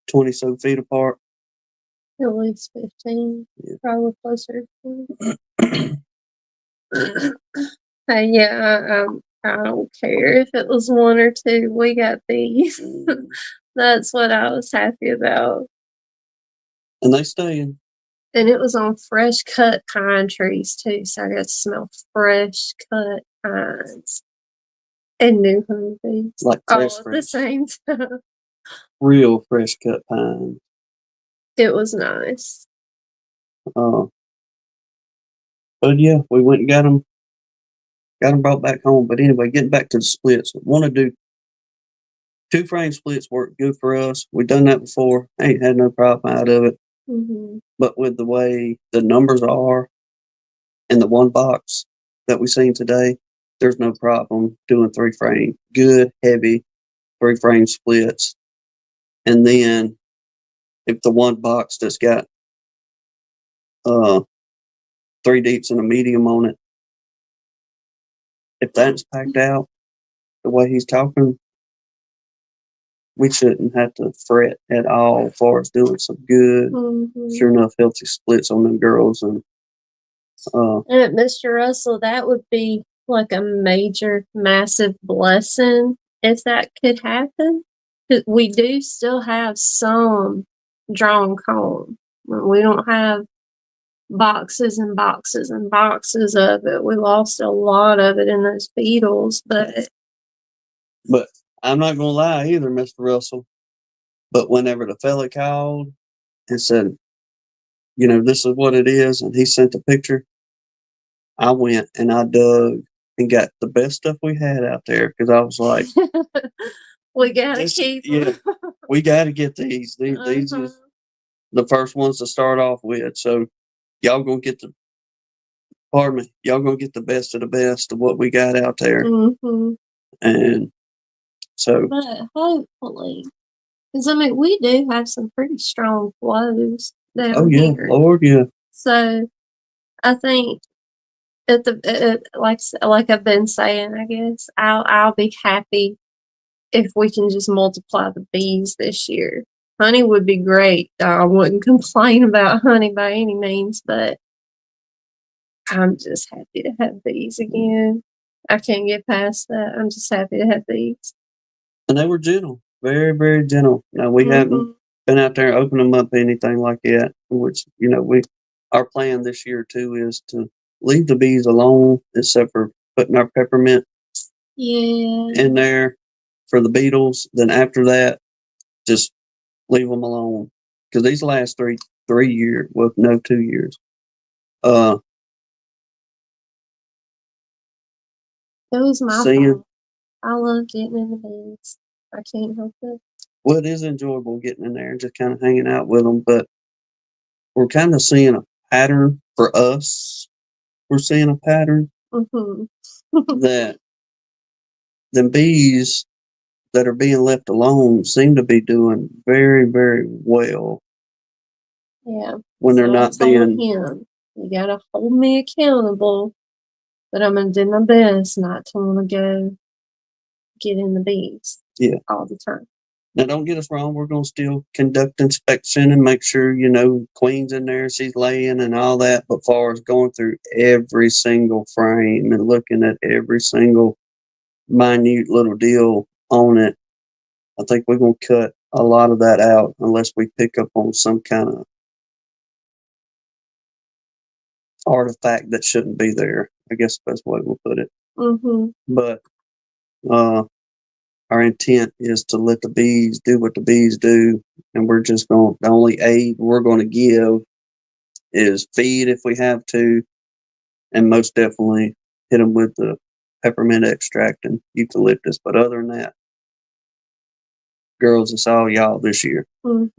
20 so feet apart. At least 15, probably closer to 20. Yeah, I don't care if it was 1 or 2. We got these. That's what I was happy about. And they staying. And it was on fresh cut pine trees too, so I got to smell fresh cut pines and new honeybees. Like all at the same time. Real fresh cut pine. It was nice. But yeah, we went and got them brought back home. But anyway, getting back to the splits, want to do 2 frame splits work good for us. We've done that before. Ain't had no problem out of it. But with the way the numbers are in the one box that we seen today, there's no problem doing 3 frame. Good, heavy 3 frame splits. And then if the one box that's got 3 deeps and a medium on it, if that's packed out the way he's talking, we shouldn't have to fret at all as far as doing some good, sure enough, healthy splits on them girls. And Mr. Russell, that would be like a major, massive blessing if that could happen. We do still have some drawn comb. We don't have boxes and boxes and boxes of it. We lost a lot of it in those beetles, but I'm not gonna lie either, Mr. Russell. But whenever the fella called and said, this is what it is, and he sent the picture, I went and I dug and got the best stuff we had out there because I was like, we gotta keep them. Yeah, we gotta get these. These are the first ones to start off with. So y'all gonna get y'all gonna get the best of the best of what we got out there. And so, but hopefully, because I mean, we do have some pretty strong flows down here. Lord, yeah. So I think like I've been saying, I guess I'll be happy if we can just multiply the bees this year. Honey would be great. I wouldn't complain about honey by any means, but I'm just happy to have bees again. I can't get past that. I'm just happy to have bees. And they were gentle, very, very gentle. Now we haven't been out there opening them up anything like that. Which our plan this year too is to leave the bees alone, except for putting our peppermint in there for the beetles. Then after that, just leave them alone because these last 3 years, well, no, 2 years. It was my fault. I love getting in the bees. I can't help it. Well, it is enjoyable getting in there and just kind of hanging out with them, but we're kind of seeing a pattern for us. We're seeing a pattern that the bees that are being left alone seem to be doing very, very well. Yeah. When they're not being. You gotta hold me accountable, but I'm gonna do my best not to want to go get in the bees. Yeah. All the time. Now, don't get us wrong. We're going to still conduct inspection and make sure, Queen's in there, she's laying and all that. But far as going through every single frame and looking at every single minute little deal on it, I think we're going to cut a lot of that out unless we pick up on some kind of artifact that shouldn't be there. I guess the best way we'll put it. But our intent is to let the bees do what the bees do, and we're just the only aid we're going to give is feed if we have to, and most definitely hit them with the peppermint extract and eucalyptus. But other than that, girls, it's all y'all this year. Bill,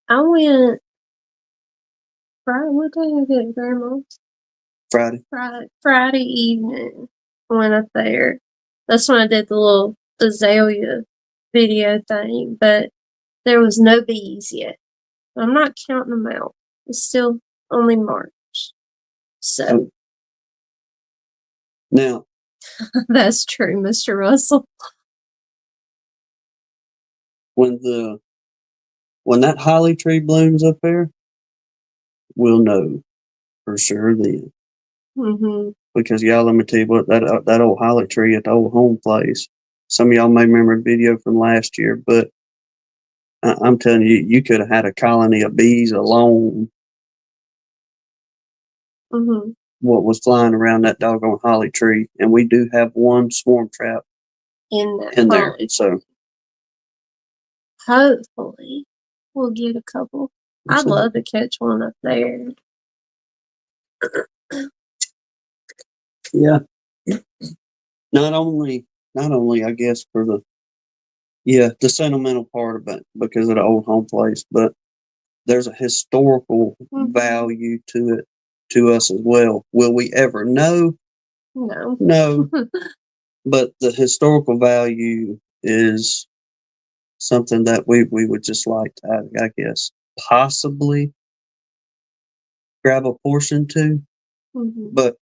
I went Friday. What day did I get Grandma's? Friday evening. I went up there. That's when I did the little azalea video thing, but there was no bees yet. I'm not counting them out. It's still only March. So now that's true, Mr. Russell. When that holly tree blooms up there, we'll know for sure then. Because y'all, let me tell you what, that old holly tree at the old home place. Some of y'all may remember a video from last year, but I'm telling you, you could have had a colony of bees alone. What was flying around that doggone holly tree, and we do have one swarm trap in there. So hopefully we'll get a couple. I'd love to catch one up there. Yeah. not only, I guess for the sentimental part of it because of the old home place, but there's a historical value to it to us as well. Will we ever know? No. No, but the historical value is something that we would just like to, I guess, possibly grab a portion to, but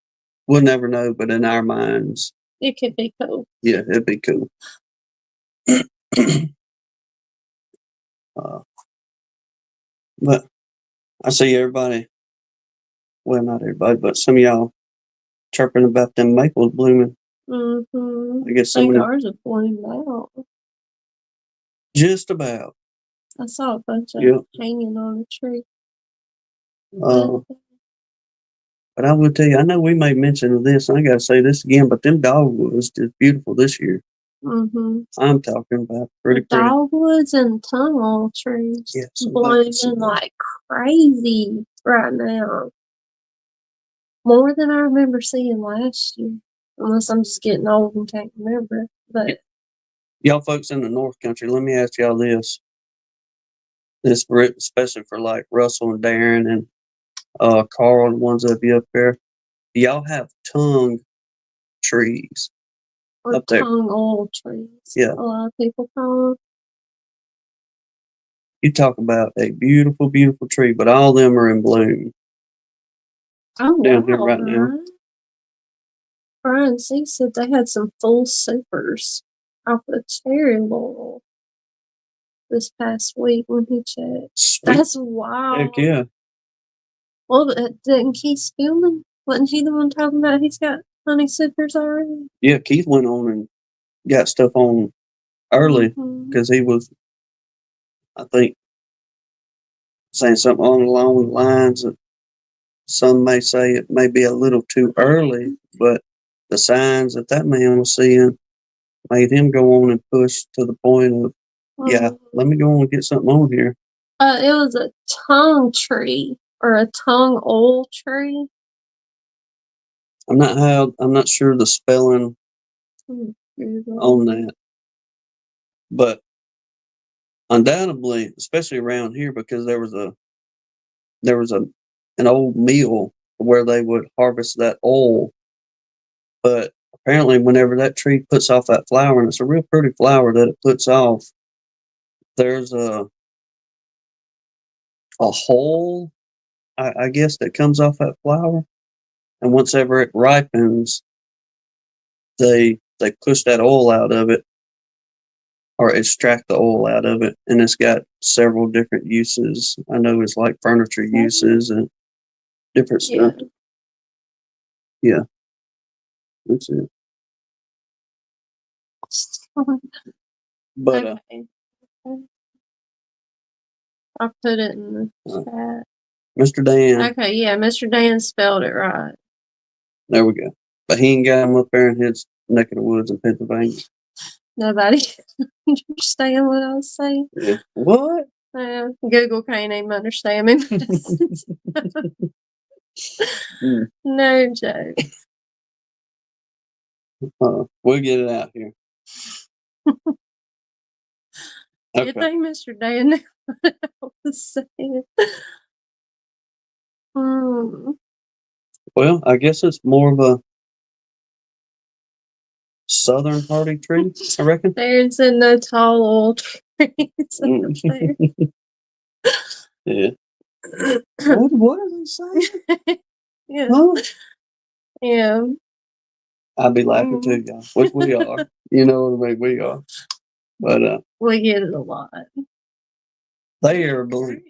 we'll never know. But in our minds, it could be cool. Yeah, it'd be cool. But I see everybody, well, not everybody, but some of y'all chirping about them maples blooming. I guess some of ours are bloomed out. Just about. I saw a bunch of hanging on a tree. But I will tell you, I know we made mention of this, and I gotta say this again, but them dogwoods is beautiful this year. I'm talking about pretty. Dogwoods and tunnel trees blooming like crazy right now. More than I remember seeing last year. Unless I'm just getting old and can't remember. But y'all folks in the North Country, let me ask y'all this. This especially for like Russell and Darren and Carl, the ones that be up there. Do y'all have tongue trees? Or up there? Tongue old trees. Yeah. A lot of people call them. You talk about a beautiful, beautiful tree, but all of them are in bloom. Oh, down here right now. Brian C. said they had some full supers off the cherry laurel this past week when he checked. Sweet. That's wild. Heck yeah. Well, didn't Keith Spielman? Wasn't he the one talking about he's got honey supers already? Yeah, Keith went on and got stuff on early because he was, I think, saying something along the lines that some may say it may be a little too early, but the signs that man was seeing made him go on and push to the point of, let me go on and get something on here. It was a tongue tree or a tongue oil tree. I'm not sure the spelling on that, but undoubtedly, especially around here, because there was an old mill where they would harvest that oil, but apparently whenever that tree puts off that flower, and it's a real pretty flower that it puts off, there's a hole, I guess, that comes off that flower, and once ever it ripens, they push that oil out of it or extract the oil out of it, and it's got several different uses. I know it's like furniture uses and different stuff. Yeah, that's it. But okay. I'll put it in the chat. Mr. Dan. Okay, yeah, Mr. Dan spelled it right. There we go. But he ain't got him up there in his neck of the woods in Pennsylvania. Nobody understand what I was saying. Yeah. What? Google can't even understand me. No joke. We'll get it out here. Good thing Mr. Dan knew what I was saying. Well, I guess it's more of a southern hardy tree, I reckon. There's no tall old trees up there. Yeah. What are they saying? Yeah. Huh? Yeah. I'd be laughing too, y'all. Which we are. You know what I mean? We are. But we get it a lot. They are blue.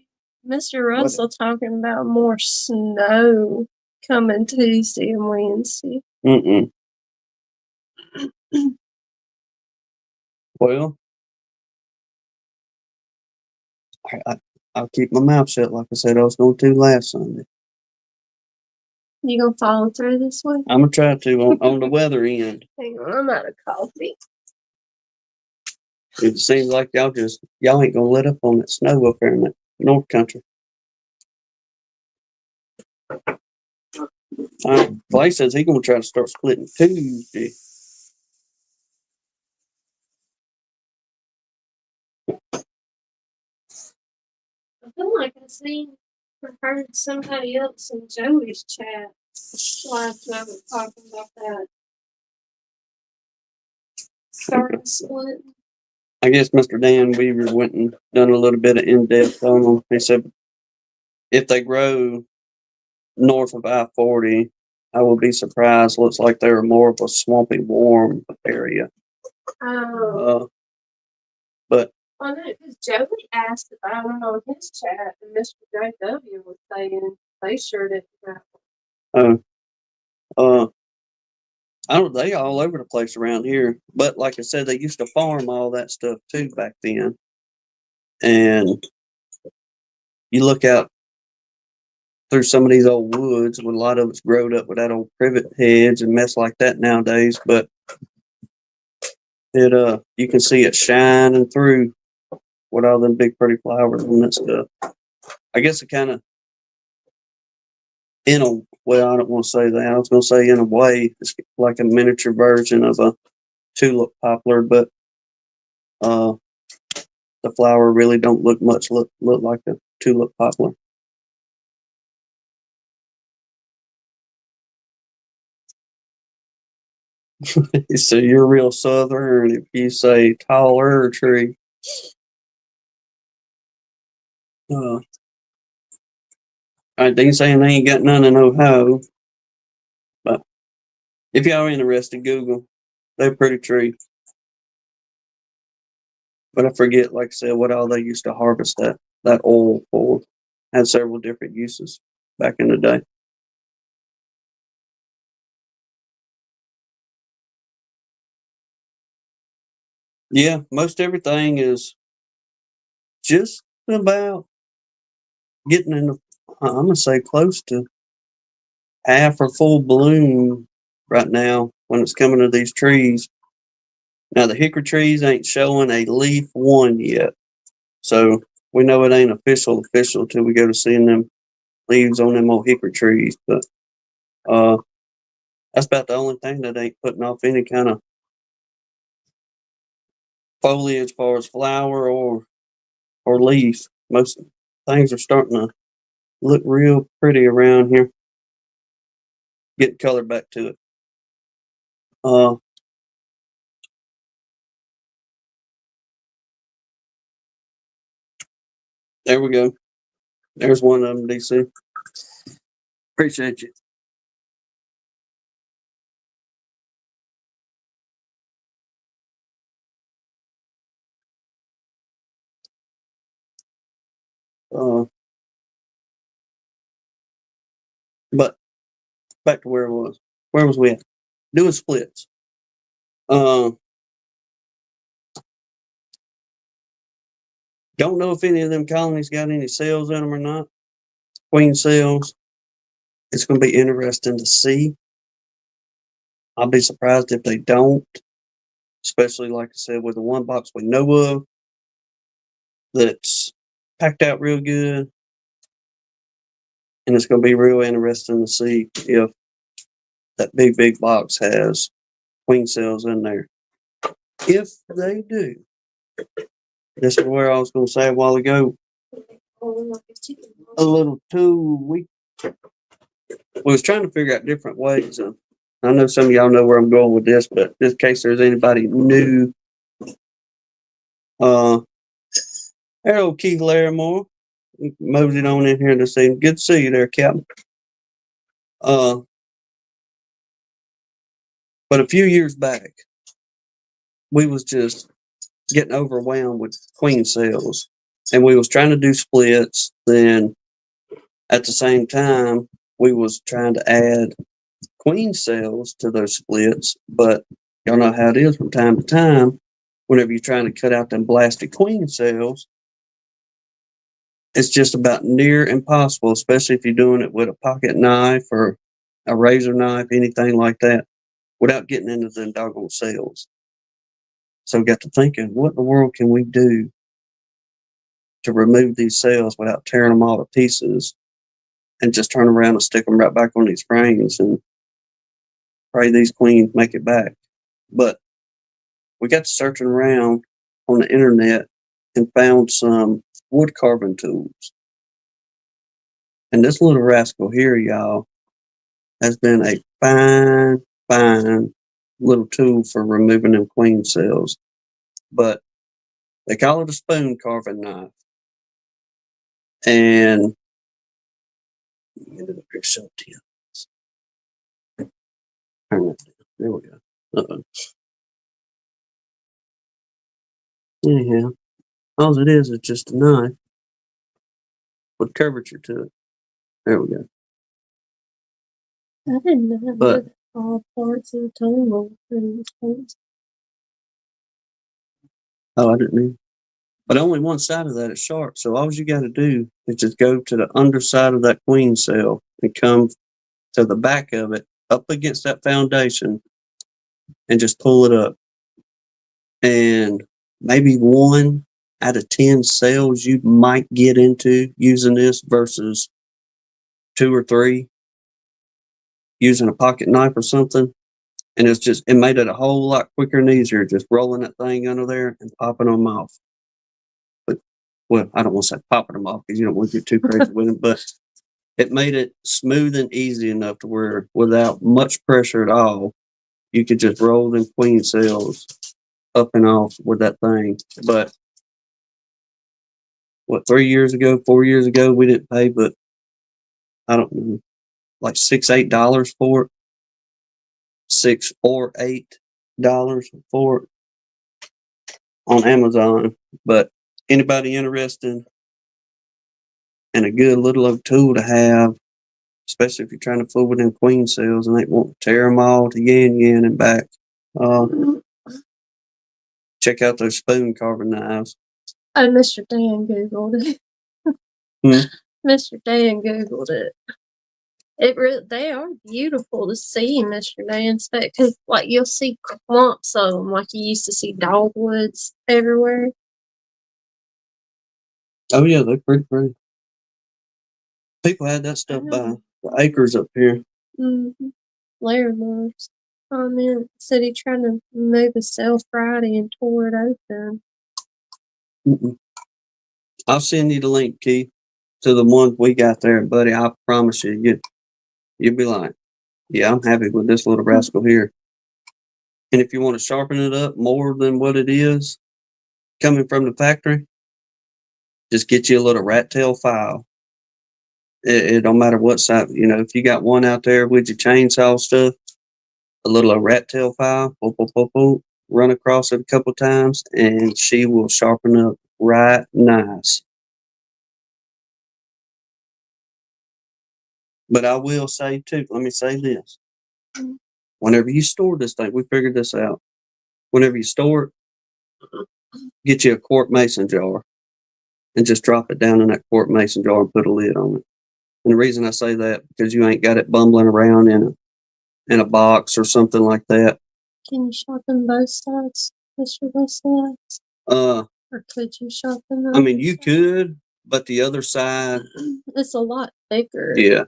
Mr. Russell talking about more snow coming Tuesday and Wednesday. Well, I'll keep my mouth shut like I said I was going to last Sunday. You gonna follow through this week? I'm gonna try to on the weather end. Hang on, I'm out of coffee. It seems like y'all ain't gonna let up on that snow up there in the North Country. Clay says he's gonna try to start splitting Tuesday. like I seen or heard somebody else in Joey's chat last night was talking about that. Starting split. I guess Mr. Dan Weaver went and done a little bit of in-depth on them. He said if they grow north of I-40, I will be surprised. Looks like they're more of a swampy, warm area. But I know because Joey asked about it on his chat, and Mr. JW was saying they sure didn't know. I don't. They all over the place around here. But like I said, they used to farm all that stuff too back then. And you look out through some of these old woods, with a lot of it's growed up with that old privet hedge and mess like that nowadays. But it you can see it shining through with all them big pretty flowers and that stuff. I guess it kind of well, I don't want to say that. I was going to say in a way it's like a miniature version of a tulip poplar, but the flower really don't look like a tulip poplar. So you're real southern if you say taller tree. I ain't saying they ain't got none in Ohio, but if y'all are interested, Google. They're a pretty tree. But I forget, like I said, what all they used to harvest that oil for. Had several different uses back in the day. Yeah, most everything is just about getting in the, I'm gonna say close to half or full bloom right now when it's coming to these trees. Now the hickory trees ain't showing a leaf one yet, so we know it ain't official till we go to seeing them leaves on them old hickory trees. But that's about the only thing that ain't putting off any kind of foliage as far as flower or leaf. Most things are starting to look real pretty around here. Getting color back to it. There we go. There's one of them, DC. Appreciate you. But back to where it was. Where was we at? Doing splits. Don't know if any of them colonies got any cells in them or not. Queen cells. It's going to be interesting to see. I'll be surprised if they don't. Especially, like I said, with the one box we know of that's packed out real good. And it's going to be real interesting to see if that big box has queen cells in there. If they do, this is where I was going to say a while ago. A little tool. We was trying to figure out different ways. I know some of y'all know where I'm going with this, but just in case there's anybody new, hello, Keith Larimore. Moseyed on in here this evening. Good to see you there, Captain. But a few years back, we was just getting overwhelmed with queen cells, and we was trying to do splits. Then at the same time, we was trying to add queen cells to those splits, but y'all know how it is from time to time. Whenever you're trying to cut out them blasted queen cells, it's just about near impossible, especially if you're doing it with a pocket knife or a razor knife, anything like that, without getting into the doggone cells. So got to thinking, what in the world can we do to remove these cells without tearing them all to pieces and just turn around and stick them right back on these frames and pray these queens make it back. But we got to searching around on the internet and found some wood carving tools. And this little rascal here, y'all, has been a fine, fine little tool for removing them queen cells. But they call it a spoon carving knife. And into the picture to you. Turn that down. There we go. Uh-oh. Anyhow, all it is just a knife with curvature to it. There we go. I didn't know But that all parts of the tongue were pretty expensive. oh, I didn't know. But only one side of that is sharp. So all you got to do is just go to the underside of that queen cell and come to the back of it, up against that foundation, and just pull it up. And maybe 1 out of 10 cells you might get into using this versus 2 or 3 using a pocket knife or something. And it made it a whole lot quicker and easier just rolling that thing under there and popping them off. But, well, I don't want to say popping them off because you don't want to get too crazy with them, but it made it smooth and easy enough to where without much pressure at all, you could just roll them queen cells up and off with that thing. But 3 years ago, 4 years ago, we didn't pay, but I don't know, like $6, $8 for it. $6 or $8 for it on Amazon. But anybody interested in a good little old tool to have, especially if you're trying to fool with them queen cells and they won't tear them all to yen and back, check out those spoon carving knives. Oh, Mr. Dan Googled it. Mr. Dan Googled it. They are beautiful to see, Mr. Dan. Because like you'll see clumps of them, like you used to see dogwoods everywhere. Oh yeah, they're pretty. People had that stuff by the acres up here. Mm-hmm. Larimer's comment said he tried to move a cell Friday and tore it open. Mm-mm. I'll send you the link, Keith, to the one we got there, buddy. I promise you'll be like, yeah, I'm happy with this little rascal here. And if you want to sharpen it up more than what it is coming from the factory, just get you a little rat tail file. It don't matter what size, if you got one out there with your chainsaw stuff, a little rat tail file, boop, boop, boop, boop, run across it a couple times, and she will sharpen up right nice. But I will say too, let me say this. Whenever you store this thing, we figured this out. Whenever you store it, get you a quart mason jar and just drop it down in that quart mason jar and put a lid on it. And the reason I say that, because you ain't got it bumbling around in a box or something like that. Can you sharpen both sides, Mr. Sides? Or could you sharpen them? I mean, you could, but the other side, it's a lot thicker. Yeah.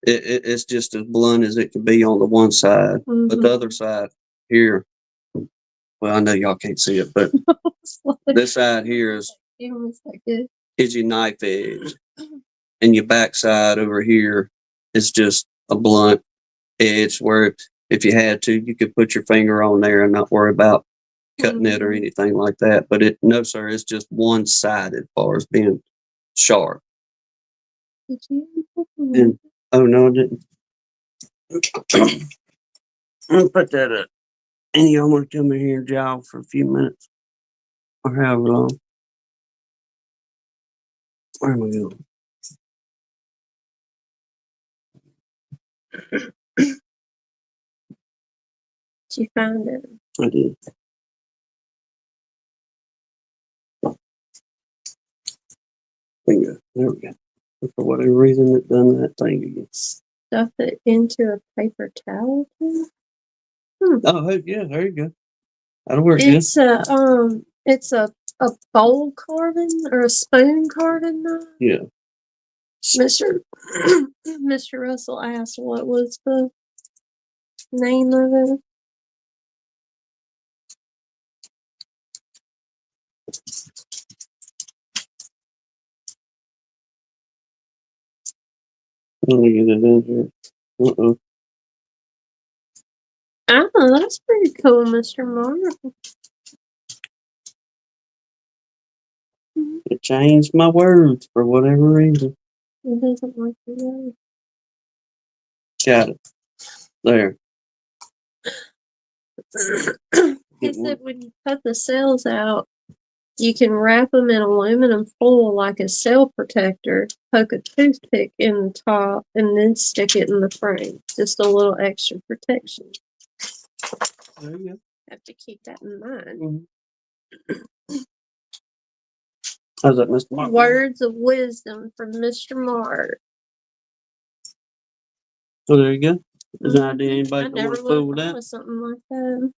It's just as blunt as it could be on the one side. Mm-hmm. But the other side here, well, I know y'all can't see it, but this side here is your knife edge. And your backside over here is just a blunt edge where if you had to, you could put your finger on there and not worry about cutting it or anything like that. But no, sir, it's just one-sided as far as being sharp. Did you? And, oh, no, I didn't. I'll put that up. And y'all want to come in here and jog for a few minutes or however long. Where am I going? Did you find it? I did. Bingo. There we go. But for whatever reason, it done that thing again. Stuff it into a paper towel. Oh, yeah, there you go. That'll work. It's a bowl carving or a spoon carving knife. Yeah. Mr. Russell asked what was the name of it. Let me get it in here. Uh-oh. Oh, that's pretty cool, Mr. Mark. It changed my words for whatever reason. It doesn't like the word. Got it. There. He said when you cut the cells out, you can wrap them in aluminum foil like a cell protector, poke a toothpick in the top, and then stick it in the frame. Just a little extra protection. There you go. Have to keep that in mind. How's that, Mr. Mark? Words of wisdom from Mr. Mark. So there you go. There's an idea anybody I can never want to fool would with have thought that. of something like that.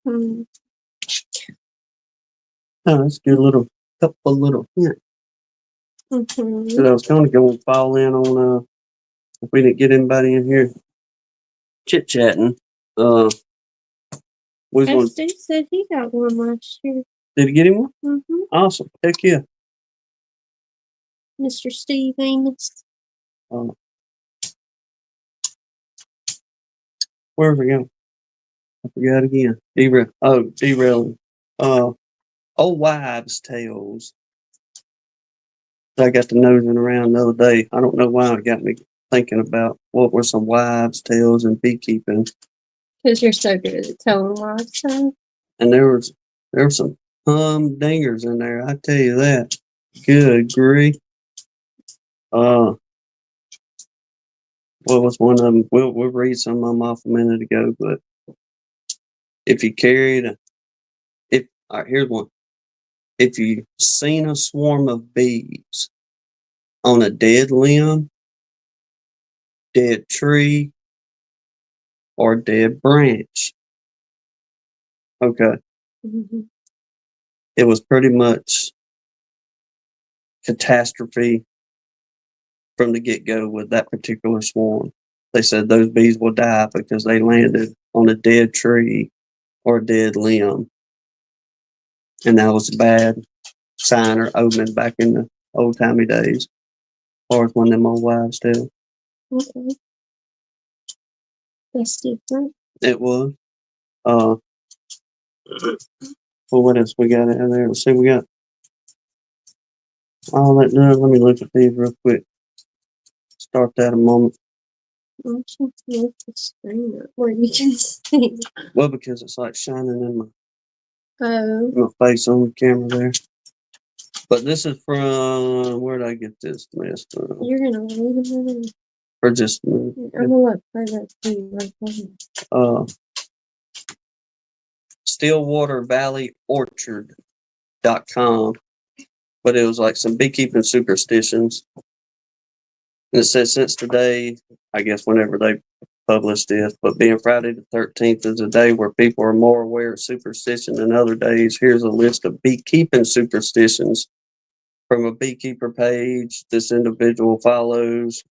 Hmm. Oh, that's a good little couple little hint. Mm-hmm. I was kind of going to fall in on if we didn't get anybody in here chit chatting. We was going. Steve said he got one last year. Did he get him one? Mm-hmm. Awesome. Heck yeah. Mr. Steve Amos. Where's we going? I forgot again. Derailing. Old wives' tales. I got to nosing around the other day. I don't know why it got me thinking about what were some wives' tales in beekeeping. Because you're so good at telling wives' tales. And there was some humdingers in there. I tell you that. Good grief. What was one of them? We'll read some of them off a minute ago, but if you carried all right, here's one. If you seen a swarm of bees on a dead limb, dead tree, or dead branch, okay, Mm-hmm. it was pretty much catastrophe from the get-go with that particular swarm. They said those bees will die because they landed on a dead tree or a dead limb. And that was a bad sign or omen back in the old-timey days, as far as one of them old wives' tale. Okay. That's different. It was. Well, what else we got out there? Let's see, we got all that done. Let me look at these real quick. Start that a moment. Why don't you lift the screen up where you can see? Well, because it's like shining in Oh. my face on the camera there. But this is from, where did I get this mess from? You're going to read a minute? For just a minute. I'm going to play that to you right now. Stillwater Valley Orchard.com. But it was like some beekeeping superstitions. And it says since today, I guess whenever they published this, but being Friday the 13th is a day where people are more aware of superstition than other days. Here's a list of beekeeping superstitions from a beekeeper page this individual follows.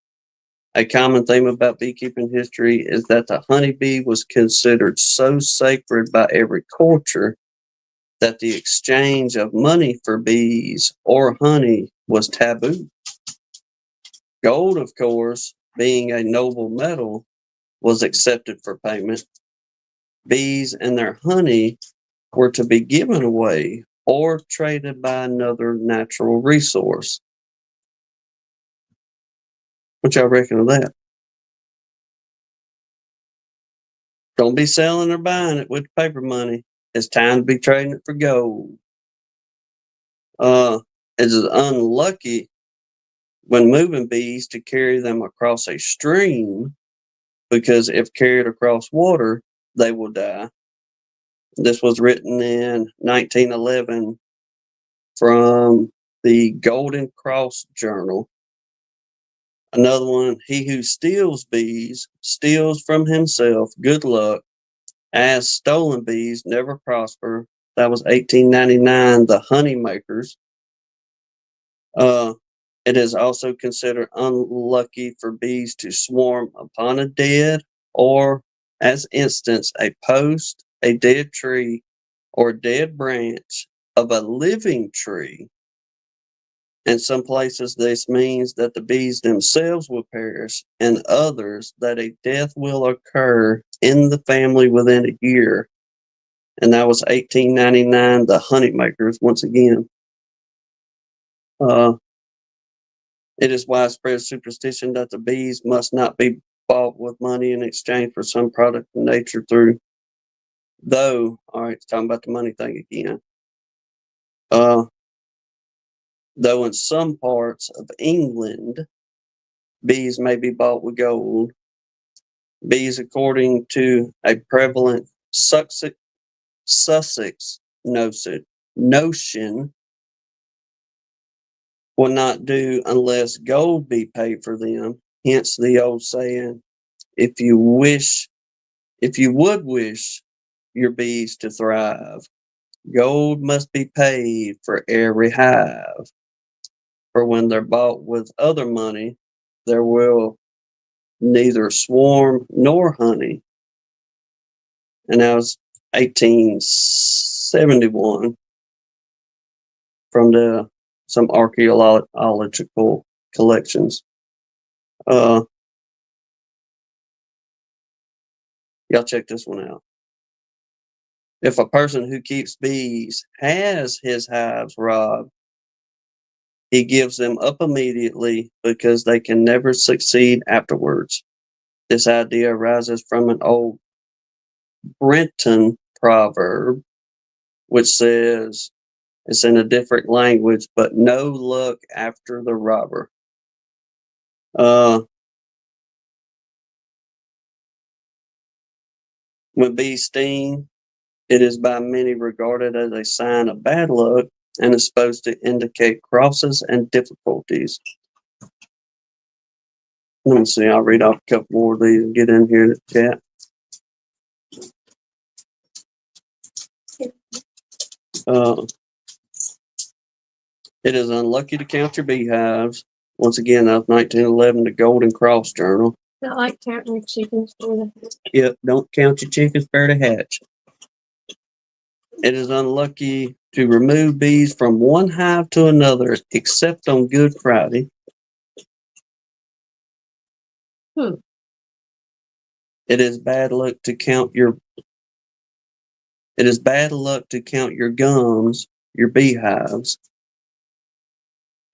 A common theme about beekeeping history is that the honeybee was considered so sacred by every culture that the exchange of money for bees or honey was taboo. Gold, of course, being a noble metal, was accepted for payment. Bees and their honey were to be given away or traded by another natural resource. What y'all reckon of that? Don't be selling or buying it with paper money. It's time to be trading it for gold. It's unlucky when moving bees to carry them across a stream because if carried across water, they will die. This was written in 1911 from the Golden Cross Journal. Another one, he who steals bees steals from himself. Good luck, as stolen bees never prosper. That was 1899, the Honeymakers. It is also considered unlucky for bees to swarm upon a dead or, as instance, a post, a dead tree, or dead branch of a living tree. In some places, this means that the bees themselves will perish, and others that a death will occur in the family within a year. And that was 1899, the honeymakers, once again. It is widespread superstition that the bees must not be bought with money in exchange for some product of nature through, though, all right, it's talking about the money thing again. Though in some parts of England, bees may be bought with gold. Bees, according to a prevalent Sussex notion, will not do unless gold be paid for them. Hence the old saying, if you would wish your bees to thrive, gold must be paid for every hive. For when they're bought with other money, there will neither swarm nor honey. And that was 1871 from some archaeological collections. Y'all check this one out. If a person who keeps bees has his hives robbed, he gives them up immediately because they can never succeed afterwards. This idea arises from an old Breton proverb, which says, it's in a different language, but no luck after the robber. When bees sting, it is by many regarded as a sign of bad luck and is supposed to indicate crosses and difficulties. Let me see, I'll read off a couple more of these and get in here to chat. It is unlucky to count your beehives. Once again, that was 1911, the Golden Cross Journal. I like counting your chickens for the hatch. Yep, don't count your chickens for the hatch. It is unlucky to remove bees from one hive to another, except on Good Friday. It is bad luck to count your gums, your beehives.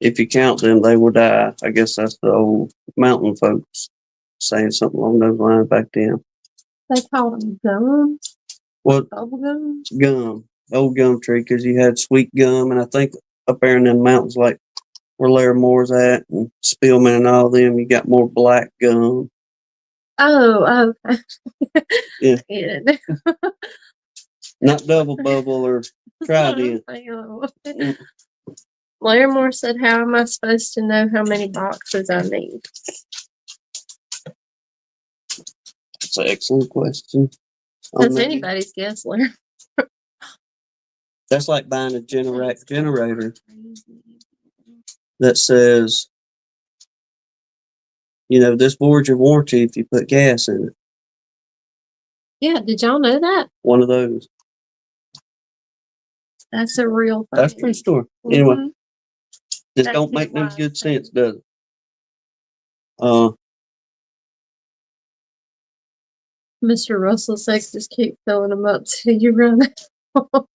If you count them, they will die. I guess that's the old mountain folks saying something along those lines back then. They called them gums? What? Bubble gums? Gum. Old gum tree, because you had sweet gum, and I think up there in them mountains, like where Laramore's at, and Spillman and all them, you got more black gum. Oh, okay. Yeah. Yeah. Not double bubble or Trident. Larimore said, how am I supposed to know how many boxes I need? That's an excellent question. That's anybody's guess, Larry. That's like buying a generator that says, this board's your warranty if you put gas in it. Yeah, did y'all know that? One of those. That's a real thing. That's a true story. Mm-hmm. Anyway, this don't make no good sense, does it? Mr. Russell says just keep filling them up till you run out.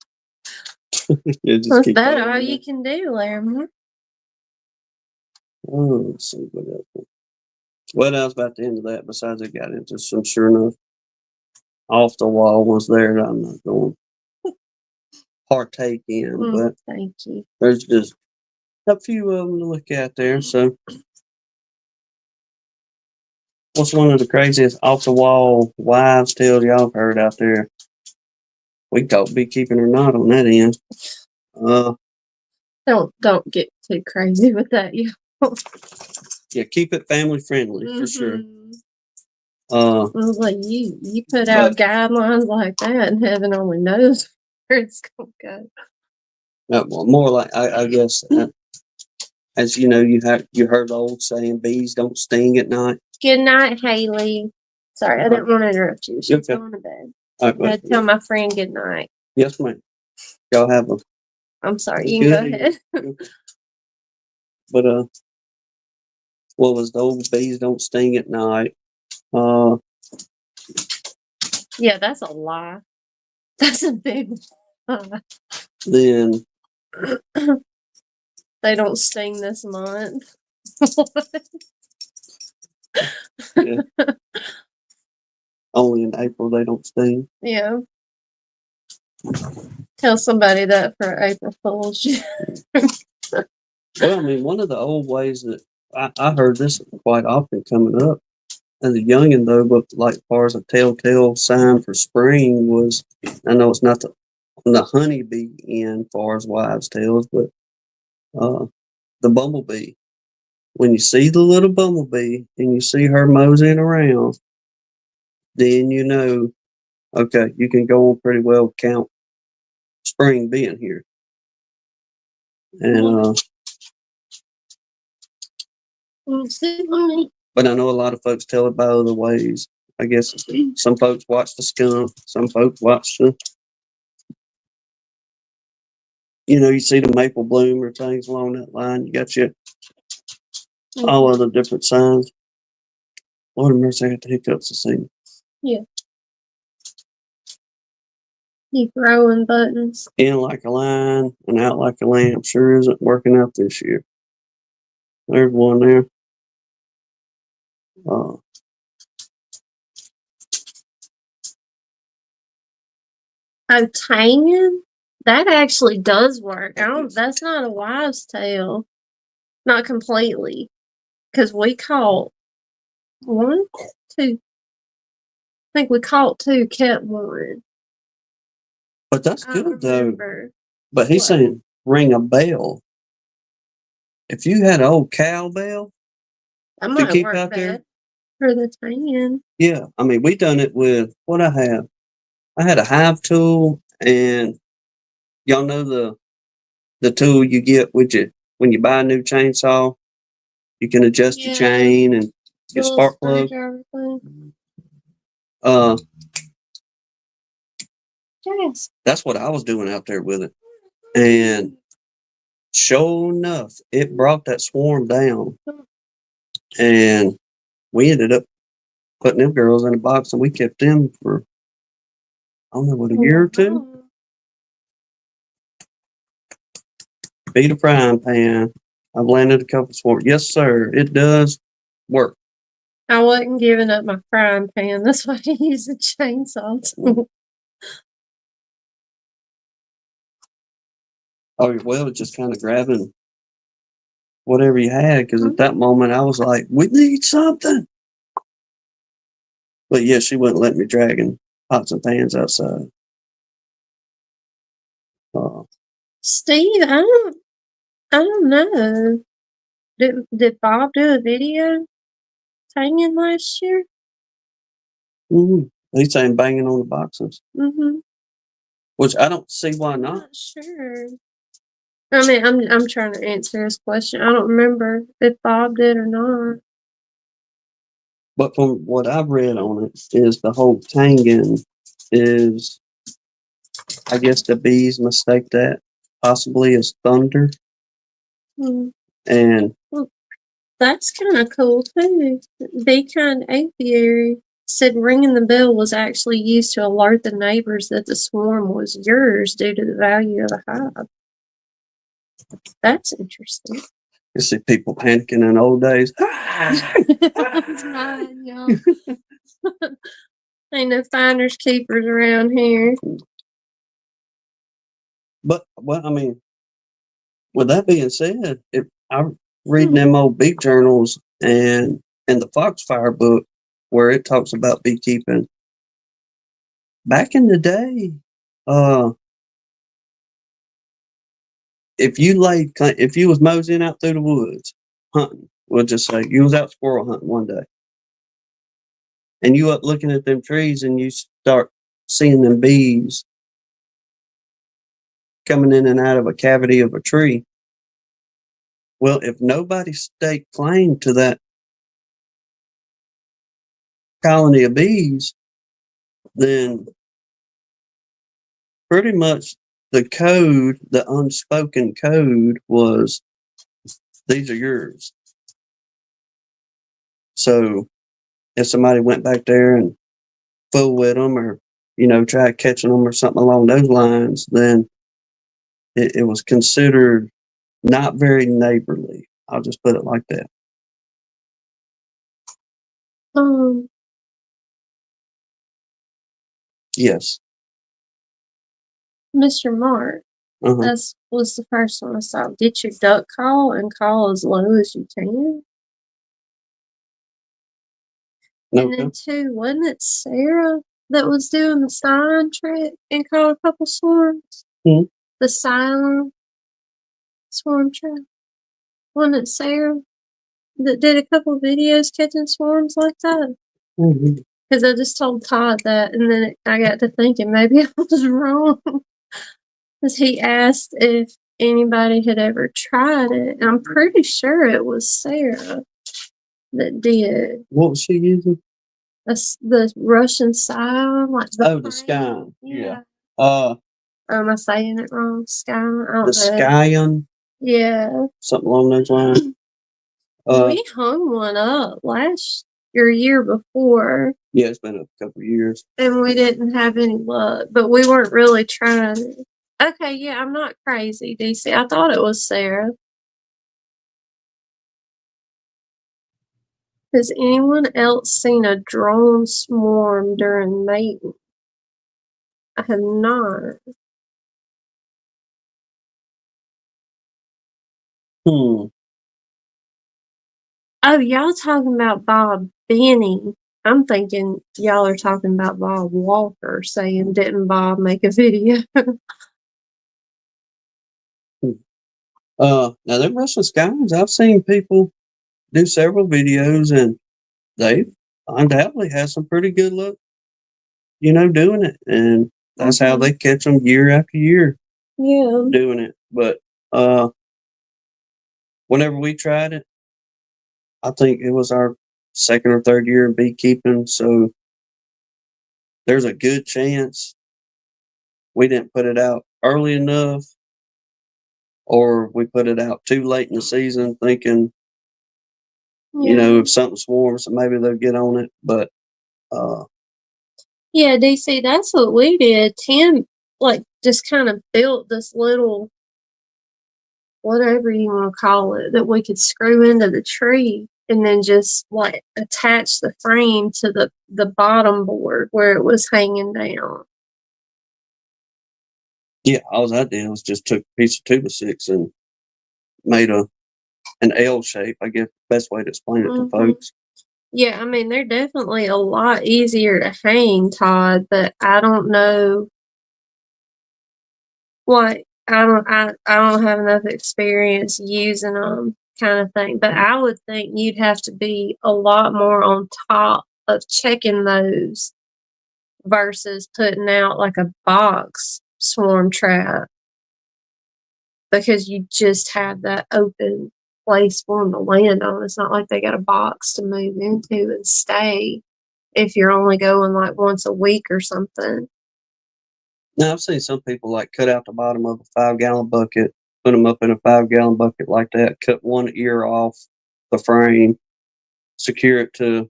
Is that all you can do, Laramore? Oh, let's see what else. Well, that was about the end of that. Besides, it got into some sure enough off the wall ones there that I'm not going to partake in. But thank you. There's just a few of them to look at there. So, what's one of the craziest off the wall wives' tales y'all have heard out there? We talk beekeeping or not on that end. Don't get too crazy with that, you. Yeah, keep it family friendly for sure. I was like, you put out guidelines like that, and heaven only knows where it's gonna go. Well, more like I guess, as you know, you heard the old saying, "Bees don't sting at night." Good night, Haley. Sorry, I didn't want to interrupt you. She's going to bed. I had to tell my friend good night. Yes, ma'am. Y'all have a I'm sorry, you can go ahead. But what was the old bees don't sting at night? Yeah, that's a lie. That's a big lie. Then They don't sting this month. yeah, only in April they don't sting. Yeah. Tell somebody that for April Fool's. Well, I mean, one of the old ways that I heard this quite often coming up as a youngin' though, but like as far as a telltale sign for spring was, I know it's not the honeybee end far as wives' tales, but the bumblebee. When you see the little bumblebee and you see her moseying around, then you know, okay, you can go on pretty well count spring being here. And but I know a lot of folks tell it by other ways. I guess some folks watch the skunk, some folks watch the, you see the maple bloom or things along that line. You got your all other different signs. Lord have mercy, I got the hiccups this evening. Yeah. You throwing buttons. In like a line and out like a lamb sure isn't working out this year. There's one there. Oh, tangin'? That actually does work. That's not a wives' tale. Not completely. Because we caught one, two. I think we caught two, kept one. But that's good though. But he's saying ring a bell. If you had an old cowbell to keep out there for the tan. Yeah, I mean we done it with what I have. I had a hive tool, and y'all know the tool you get with you when you buy a new chainsaw. You can adjust your chain and your spark plug. Yes. That's what I was doing out there with it, and sure enough, it brought that swarm down, and we ended up putting them girls in a box, and we kept them for I don't know what, a year or two. Beat a frying pan. I've landed a couple swarms. Yes, sir. It does work. I wasn't giving up my frying pan. That's why I use a chainsaw. Oh, well, just kind of grabbing whatever you had, because at that moment I was like, we need something. But yeah, she wouldn't let me dragging pots and pans outside. Steve, I don't know. Did Bob do a video hanging last year? Mm-hmm. He's saying banging on the boxes. Mm-hmm. Which I don't see why not. I'm not sure. I mean, I'm trying to answer his question. I don't remember if Bob did or not. But from what I've read on it, is the whole tanging is, I guess the bees mistake that possibly as thunder. Mm. And that's kind of cool too. Bee Kind Apiary said ringing the bell was actually used to alert the neighbors that the swarm was yours due to the value of the hive. That's interesting. You see people panicking in old days. It's mine, y'all. Ain't no finders keepers around here. But, well, I mean, with that being said, if I'm reading them old bee journals and in the Foxfire book where it talks about beekeeping, back in the day, if you was moseying out through the woods hunting, we'll just say you was out squirrel hunting one day, and you up looking at them trees and you start seeing them bees coming in and out of a cavity of a tree. Well, if nobody staked claim to that colony of bees, then pretty much the code, the unspoken code was, these are yours. So if somebody went back there and fool with them or, tried catching them or something along those lines, then it was considered not very neighborly. I'll just put it like that. Yes. Mr. Mark, that was the first one I saw. Get your duck call and call as low as you can. And then too, wasn't it Sarah that was doing the sign trick and caught a couple swarms? The silent swarm trap. Wasn't it Sarah that did a couple videos catching swarms like that? Because I just told Todd that, and then I got to thinking maybe I was wrong. Because he asked if anybody had ever tried it. And I'm pretty sure it was Sarah that did. What was she using? The Russian sign, like the Skyen. Yeah. Am I saying it wrong? Skyen? The Skyen? Yeah. Something along those lines. We hung one up last year before. Yeah, it's been a couple of years. And we didn't have any luck, but we weren't really trying it. Okay, yeah, I'm not crazy, DC. I thought it was Sarah. Has anyone else seen a drone swarm during mating? I have not. Oh, y'all talking about Bob Benny. I'm thinking y'all are talking about Bob Walker saying, didn't Bob make a video? Now them Russian Skyens, I've seen people do several videos and they undoubtedly have some pretty good luck, doing it. And that's how they catch them year after year. Yeah. Doing it. But whenever we tried it, I think it was our second or third year in beekeeping. So there's a good chance we didn't put it out early enough or we put it out too late in the season thinking, if something swarms, maybe they'll get on it. But yeah, DC, that's what we did. Tim just kind of built this little, whatever you want to call it, that we could screw into the tree and then just attach the frame to the bottom board where it was hanging down. Yeah, all I did was just took a piece of 2x6 and made an L shape, I guess best way to explain it to folks. Yeah, I mean, they're definitely a lot easier to hang, Todd, but I don't know. I don't have enough experience using them, kind of thing. But I would think you'd have to be a lot more on top of checking those versus putting out like a box swarm trap, because you just have that open place for them to land on. It's not like they got a box to move into and stay if you're only going once a week or something. Now, I've seen some people cut out the bottom of a 5-gallon bucket, put them up in a 5-gallon bucket like that, cut one ear off the frame, secure it to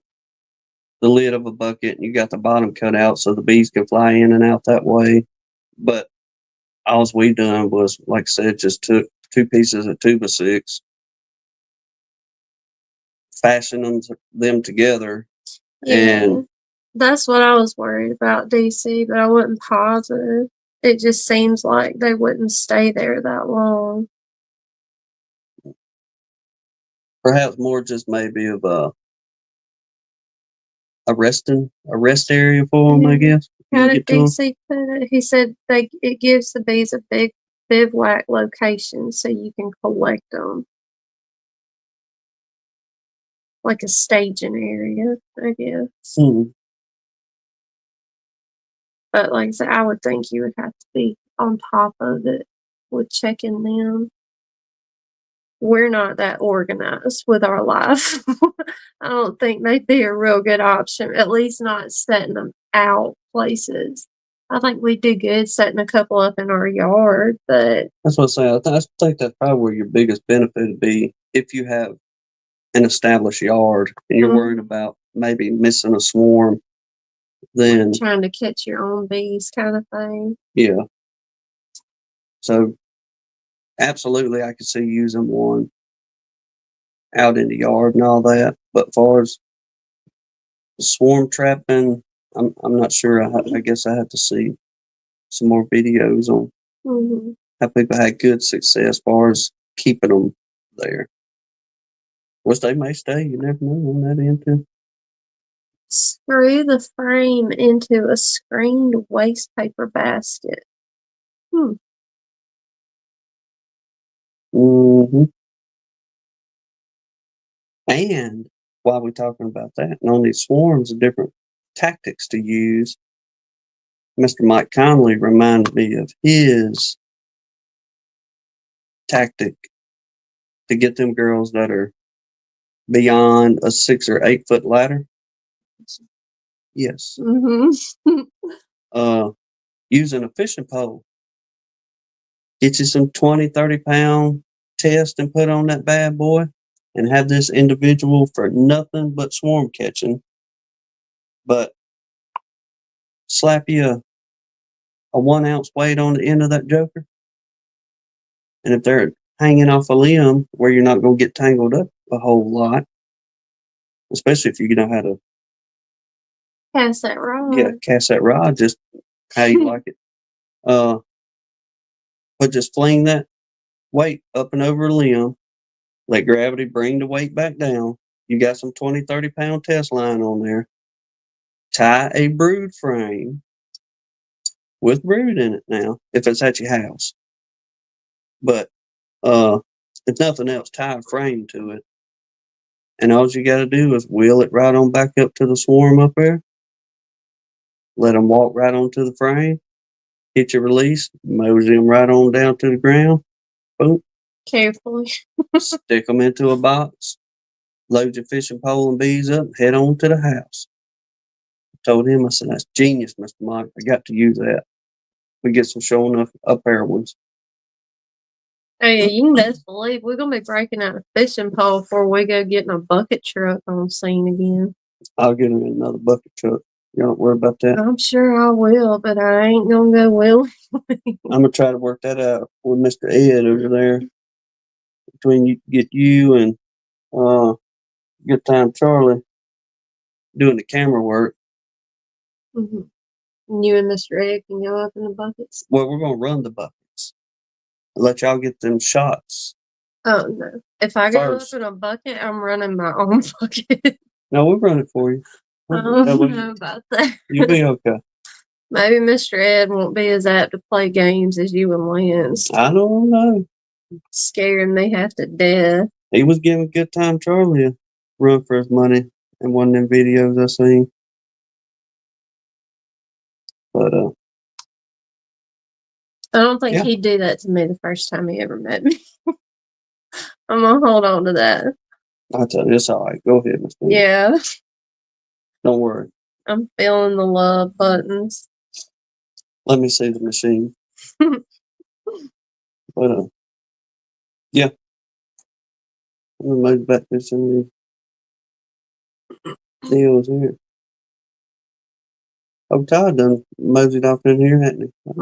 the lid of a bucket, and you got the bottom cut out so the bees can fly in and out that way. But all we done was, like I said, just took 2 pieces of 2x6, fashioned them together. Yeah, and that's what I was worried about, DC, but I wasn't positive. It just seems like they wouldn't stay there that long. Perhaps more just maybe of a rest area for them, I guess. How did DC put it? He said it gives the bees a big bivouac location so you can collect them. Like a staging area, I guess. But like I said, I would think you would have to be on top of it with checking them. We're not that organized with our life. I don't think they'd be a real good option, at least not setting them out places. I think we do good setting a couple up in our yard, but That's what I'm saying. I think that's probably where your biggest benefit would be if you have an established yard and you're worried about maybe missing a swarm. Then trying to catch your own bees, kind of thing. Yeah. So absolutely, I could see using one out in the yard and all that. But as far as swarm trapping, I'm not sure. I guess I have to see some more videos on how people had good success as far as keeping them there. Which they may stay. You never know on that end too. Screw the frame into a screened waste paper basket. And while we're talking about that, and on these swarms of different tactics to use, Mr. Mike Conley reminded me of his tactic to get them girls that are beyond a 6 or 8 foot ladder. Yes. Using a fishing pole. Get you some 20, 30 pound test and put on that bad boy and have this individual for nothing but swarm catching. But slap you a 1 ounce weight on the end of that joker. And if they're hanging off a limb where you're not going to get tangled up a whole lot, especially if you know how to cast that rod. Yeah, cast that rod just how you like it. But just fling that weight up and over a limb, let gravity bring the weight back down. You got some 20, 30 pound test line on there. Tie a brood frame with brood in it now, if it's at your house. But if nothing else, tie a frame to it. And all you got to do is wheel it right on back up to the swarm up there. Let them walk right onto the frame. Hit your release, mosey them right on down to the ground. Boom. Carefully. Stick them into a box. Load your fishing pole and bees up. Head on to the house. I told him, I said, that's genius, Mr. Mike. I got to use that. We get some showing up air ones. Oh yeah, you can best believe we're gonna be breaking out a fishing pole before we go getting a bucket truck on scene again. I'll get him another bucket truck. You don't worry about that. I'm sure I will, but I ain't gonna go willingly. I'm gonna try to work that out with Mr. Ed over there. Between you and Good Time Charlie doing the camera work. You and Mr. Ed can go up in the buckets. Well, we're gonna run the buckets. Let y'all get them shots. Oh no! If I go up in a bucket, I'm running my own bucket. No, we'll run it for you. I don't know about that. You'll be okay. Maybe Mr. Ed won't be as apt to play games as you and Lance. I don't know. Scaring me half to death. He was giving Good Time Charlie a run for his money in one of them videos I seen. But I don't think he'd do that to me the first time he ever met me. I'm gonna hold on to that. I'll tell you, it's all right. Go ahead, Mr. Yeah. Don't worry. I'm feeling the love buttons. Let me see the machine. But yeah. I'm gonna move back to some deals here. Oh, Todd done moseyed off in here, hadn't he?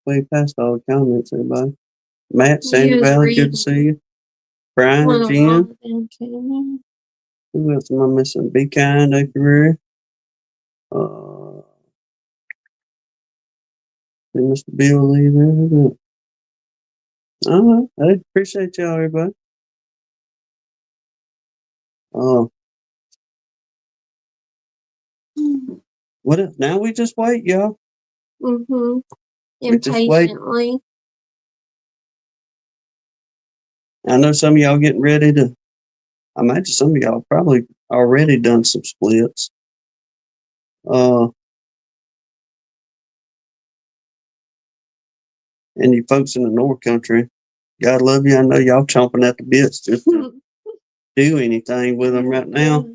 Way past all the comments, everybody. Matt, Sandy Valley, good to see you. Brian and Jen. Who else am I missing? Be kind, Apiary. Mr. Bill Lee there. All right. I appreciate y'all, everybody. What else? Now we just wait, y'all. Impatiently. I know some of y'all getting ready to. I imagine some of y'all probably already done some splits. And you folks in the North Country, God love you. I know y'all chomping at the bits just to do anything with them right now.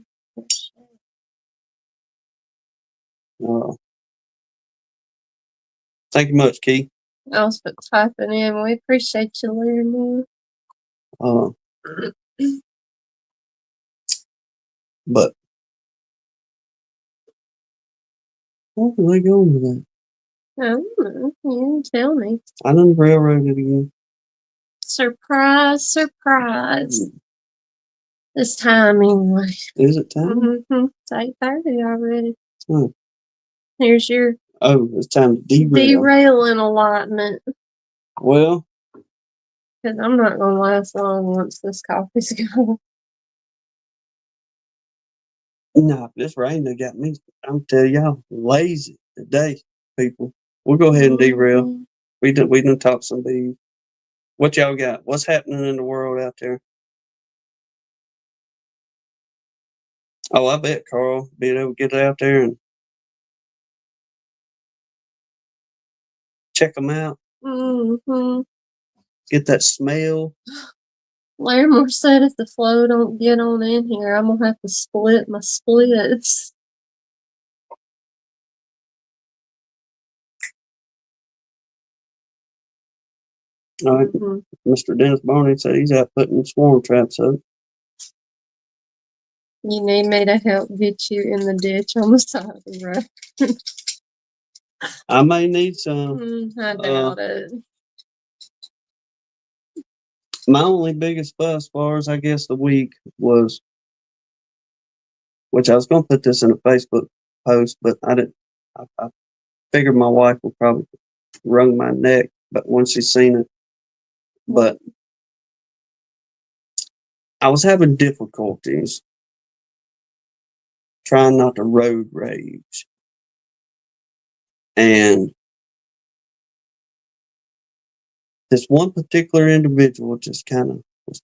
Thank you much, Key. I was typing in. We appreciate you, Larry. But what was I going with that? I don't know. You tell me. I done railroaded again. Surprise, surprise. It's time anyway. Is it time? Mm-hmm. It's 8:30 already. Oh. Here's your It's time to derail. derailing allotment. Well, because I'm not going to last long once this coffee's gone. no, this rain they got me. I'm telling y'all, lazy today, people. We'll go ahead and derail. We done talk some bees. What y'all got? What's happening in the world out there? Oh, I bet Carl be able to get out there and check them out. Mm-hmm. Get that smell. Larimore said if the flow don't get on in here, I'm going to have to split my splits. All right. Mm-hmm. Mr. Dennis Barney said he's out putting swarm traps up. You need me to help get you in the ditch on the side of the road. I may need some. I doubt it. My only biggest fuss, as far as I guess the week was, which I was going to put this in a Facebook post, but I didn't. I figured my wife would probably wrung my neck, but once she's seen it, but I was having difficulties trying not to road rage, and this one particular individual just kind of was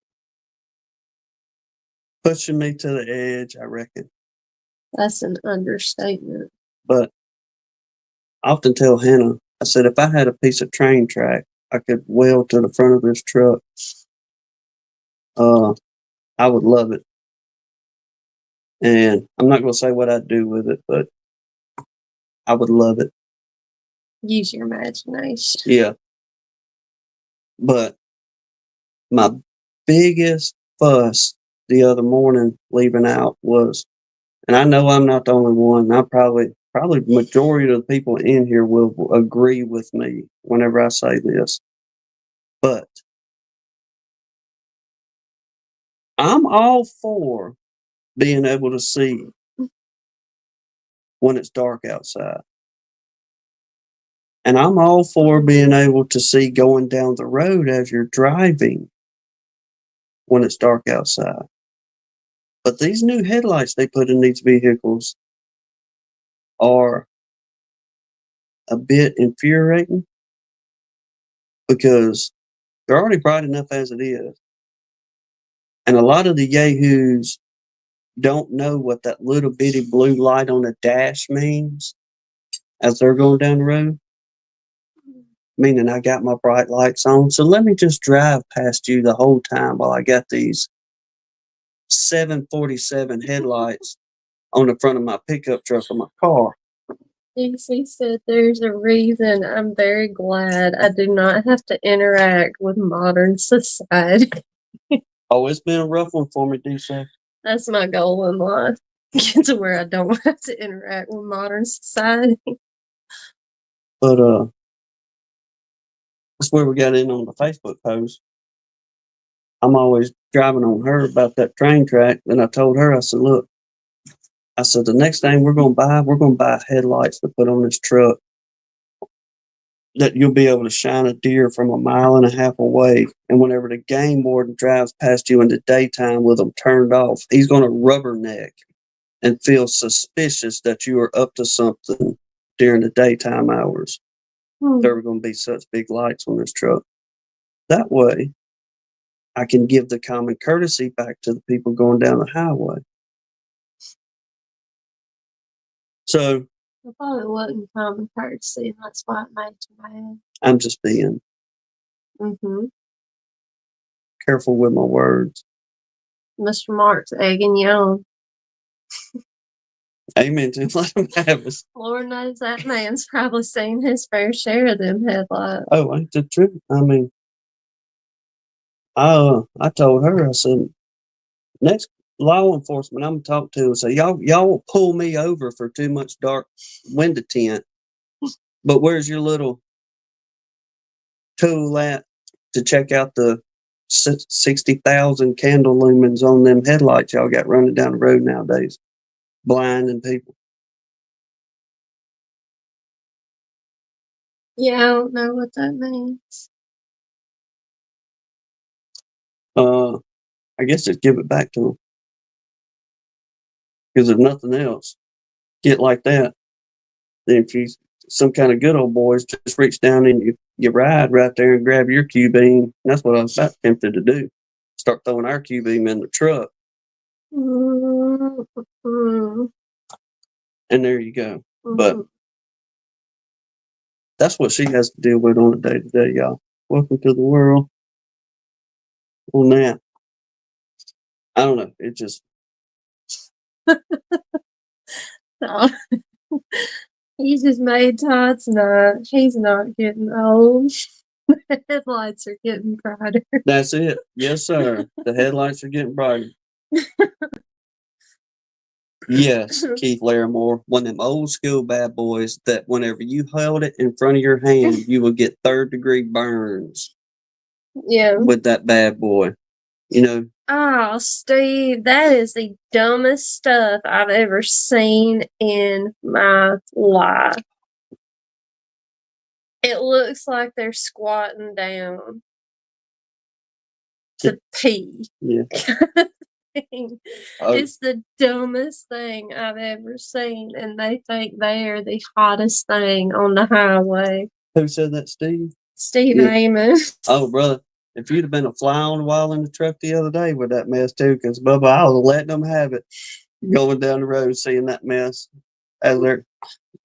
pushing me to the edge, I reckon. That's an understatement. But I often tell Hannah, I said, if I had a piece of train track I could weld to the front of this truck, I would love it. And I'm not going to say what I'd do with it, but I would love it. Use your imagination. Yeah. But my biggest fuss the other morning leaving out was, and I know I'm not the only one, I probably majority of the people in here will agree with me whenever I say this, but I'm all for being able to see when it's dark outside. And I'm all for being able to see going down the road as you're driving when it's dark outside. But these new headlights they put in these vehicles are a bit infuriating because they're already bright enough as it is. And a lot of the yahoos don't know what that little bitty blue light on the dash means as they're going down the road. Meaning I got my bright lights on, so let me just drive past you the whole time while I got these 747 headlights on the front of my pickup truck or my car. DC said there's a reason I'm very glad I do not have to interact with modern society. Oh, it's been a rough one for me, DC. That's my goal in life. Get to where I don't have to interact with modern society. But that's where we got in on the Facebook post. I'm always driving on her about that train track. And I told her, I said, look, I said, the next thing we're going to buy headlights to put on this truck that you'll be able to shine a deer from 1.5 miles away. And whenever the game warden drives past you in the daytime with them turned off, he's going to rubberneck and feel suspicious that you are up to something during the daytime hours. There are going to be such big lights on this truck. That way, I can give the common courtesy back to the people going down the highway. So I thought it wasn't common courtesy, and that's why it made you mad. I'm just being careful with my words. Mr. Mark's egging you on. Amen to let them have us. Lord knows that man's probably seen his fair share of them headlights. Oh, ain't the truth? I mean, I told her, I said, next law enforcement I'm gonna talk to and say, y'all will pull me over for too much dark window tint, but where's your little tool at to check out the 60,000 candle lumens on them headlights y'all got running down the road nowadays, blinding people? Yeah, I don't know what that means. I guess just give it back to them. Because if nothing else, get like that. Then if you some kind of good old boys, just reach down and you ride right there and grab your Q beam. That's what I was about tempted to do. Start throwing our Q beam in the truck. Mm-hmm. And there you go. Mm-hmm. But that's what she has to deal with on a day to day, y'all. Welcome to the world. On that, I don't know. It just So, he just made Todd's night. He's not getting old. The headlights are getting brighter. that's it. Yes, sir. The headlights are getting brighter. Yes, Keith Larimore, one of them old school bad boys that whenever you held it in front of your hand, you would get 3rd-degree burns. Yeah. With that bad boy. You know. Oh, Steve, that is the dumbest stuff I've ever seen in my life. It looks like they're squatting down to pee. Yeah. It's the dumbest thing I've ever seen, and they think they are the hottest thing on the highway. Who said that, Steve? Steve Amos. Oh, brother, if you'd have been a fly on the wall in the truck the other day with that mess too, because Bubba, I was letting them have it, going down the road, seeing that mess as they're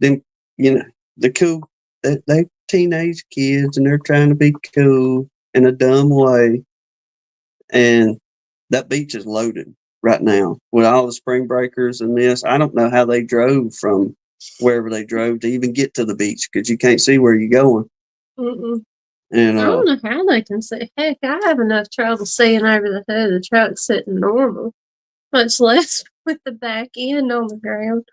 then, the cool, they teenage kids and they're trying to be cool in a dumb way, and that beach is loaded right now with all the spring breakers and this. I don't know how they drove from wherever they drove to even get to the beach because you can't see where you're going. Mm-mm. And I don't know how they can see. Heck, I have enough trouble seeing over the hood of the truck sitting normal, much less with the back end on the ground.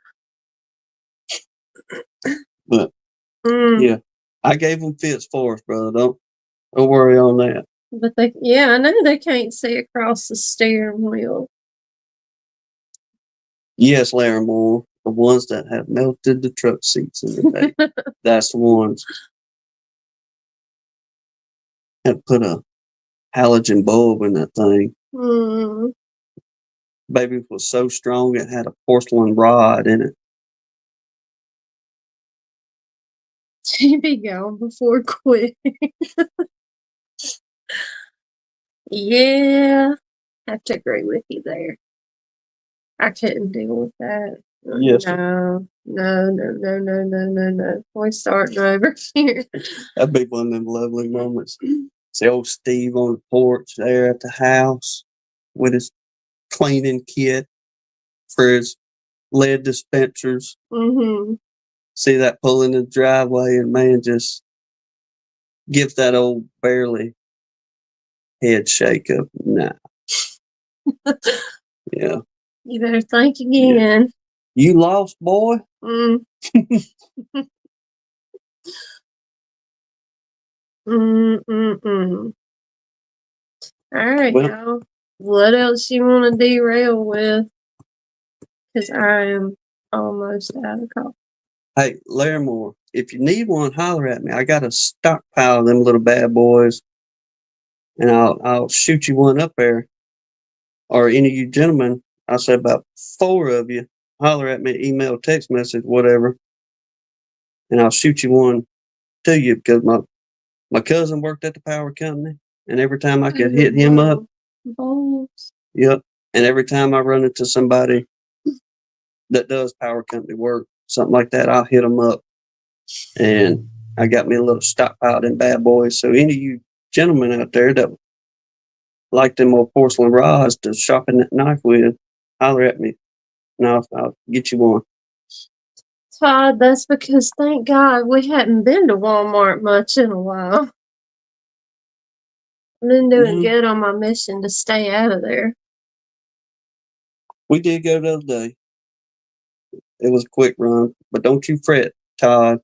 But yeah, I gave them fits for us, brother. Don't worry on that. But I know they can't see across the steering wheel. Yes, Larimore, the ones that have melted the truck seats in the day. That's the ones. Had to put a halogen bulb in that thing. Baby was so strong it had a porcelain rod in it. She'd be gone before quick. Yeah, I have to agree with you there. I couldn't deal with that. Yes. No. We're starting over here. That'd be one of them lovely moments. See old Steve on the porch there at the house with his cleaning kit for his lead dispensers. See that pull in the driveway, and man just gives that old barely head shake of nah. Yeah. You better think again. Yeah. You lost, boy? All right, y'all. What else you want to derail with? Because I am almost out of coffee. Hey, Larimore, if you need one, holler at me. I got a stockpile of them little bad boys, and I'll shoot you one up there. Or any of you gentlemen, I said about 4 of you, holler at me, email, text message, whatever, and I'll shoot you one to you because my cousin worked at the power company, and every time I could hit him up, yep, and every time I run into somebody that does power company work, something like that, I'll hit them up, and I got me a little stockpile in bad boys. So any of you gentlemen out there that like them old porcelain rods to sharpen that knife with, holler at me, and I'll get you one. Todd, that's because thank God we hadn't been to Walmart much in a while. I've been doing good on my mission to stay out of there. We did go the other day. It was a quick run, but don't you fret, Todd.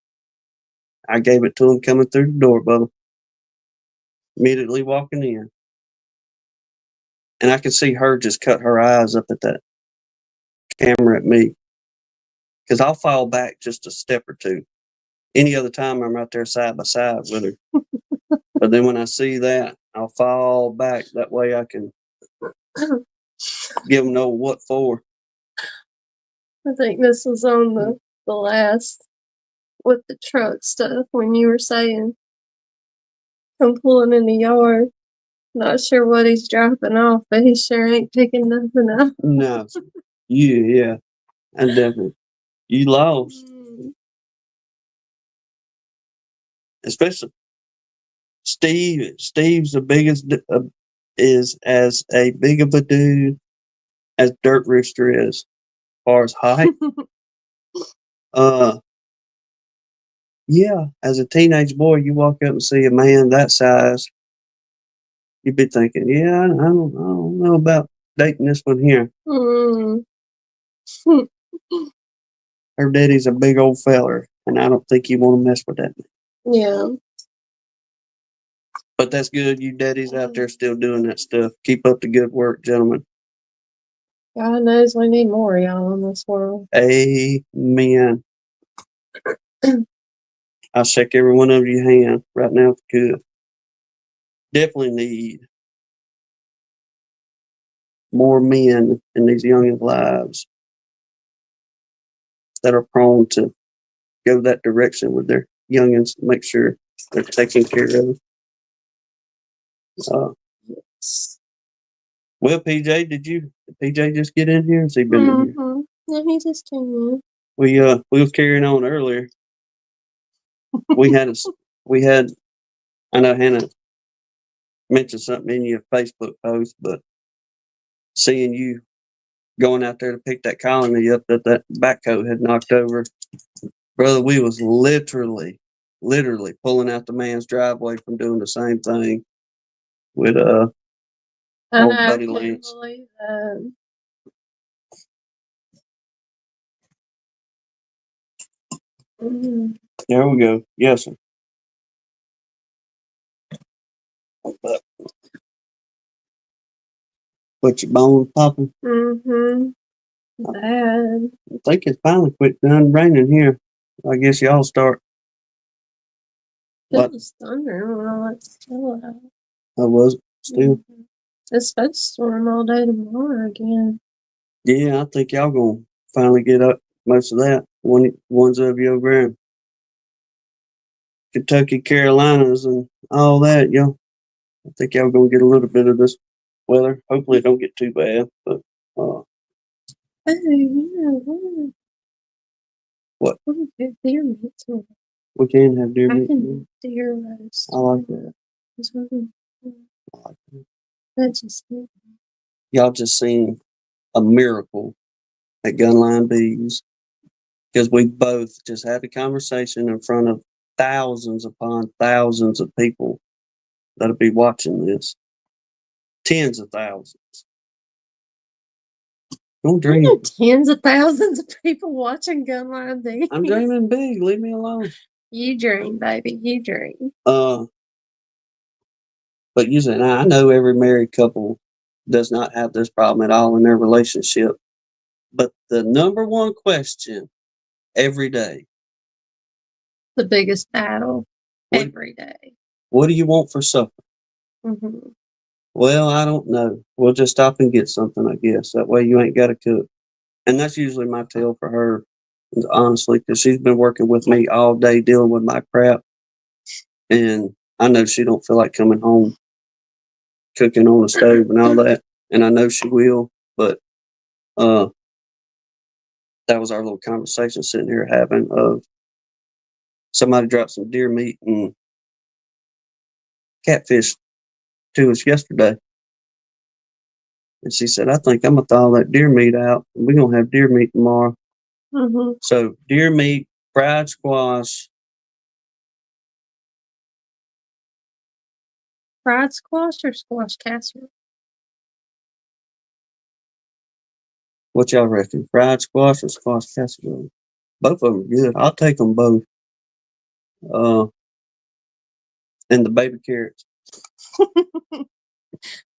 I gave it to him coming through the door, Bubba. Immediately walking in. And I could see her just cut her eyes up at that camera at me. Because I'll fall back just a step or two. Any other time I'm right there side by side with her. But then when I see that, I'll fall back. That way I can give them know what for. I think this was on the last with the truck stuff when you were saying come pulling in the yard. Not sure what he's dropping off, but he sure ain't picking nothing up. No. Yeah. And definitely. You lost. Especially Steve. Steve's the biggest, is as a big of a dude as Dirt Rooster is, as far as height. Yeah, as a teenage boy, you walk up and see a man that size, you'd be thinking, yeah, I don't know about dating this one here. Her daddy's a big old feller, and I don't think you want to mess with that. Yeah. But that's good. You daddies out there still doing that stuff. Keep up the good work, gentlemen. God knows we need more of y'all in this world. Amen. I'll shake every one of your hand right now if you could. Definitely need more men in these youngins' lives that are prone to go that direction with their youngins to make sure they're taken care of. Well, PJ, did PJ just get in here? Has he been in here? Yeah, he just came in. We was carrying on earlier. we had, I know Hannah mentioned something in your Facebook post, but seeing you going out there to pick that colony up that backhoe had knocked over, brother, we was literally pulling out the man's driveway from doing the same thing with old buddy Lance. Believe that. There we go. Yes, sir. Put your bones popping. Bad. I think it's finally quit done raining here. I guess y'all start. It was thunder when I went to tell it. I was still. It's supposed to storm all day tomorrow again. Yeah, I think y'all gonna finally get up most of that. Ones of you over there in Kentucky, Carolinas, and all that, y'all. I think y'all gonna get a little bit of this weather. Hopefully, it don't get too bad. But oh yeah, what? Deer meat too. We can have deer meat. Deer roast. I like that. I like that. That's just it. Y'all just seen a miracle at Gunline Bees, because we both just had a conversation in front of thousands upon thousands of people that'll be watching this. Tens of thousands. Don't dream. Tens of thousands of people watching Gunline Bees. I'm dreaming big. Leave me alone. You dream, baby. You dream. But you say, I know every married couple does not have this problem at all in their relationship. But the number one question every day. The biggest battle every day. What do you want for supper? Mm-hmm. Well, I don't know. We'll just stop and get something, I guess. That way you ain't got to cook. And that's usually my tell for her, honestly, because she's been working with me all day dealing with my crap. And I know she don't feel like coming home, cooking on the stove and all that. And I know she will. But that was our little conversation sitting here having of somebody dropped some deer meat and catfish to us yesterday. And she said, I think I'm going to thaw that deer meat out. And we're going to have deer meat tomorrow. Mm-hmm. So deer meat, fried squash. Fried squash or squash casserole? What y'all reckon? Fried squash or squash casserole? Both of them are good. I'll take them both. And the baby carrots.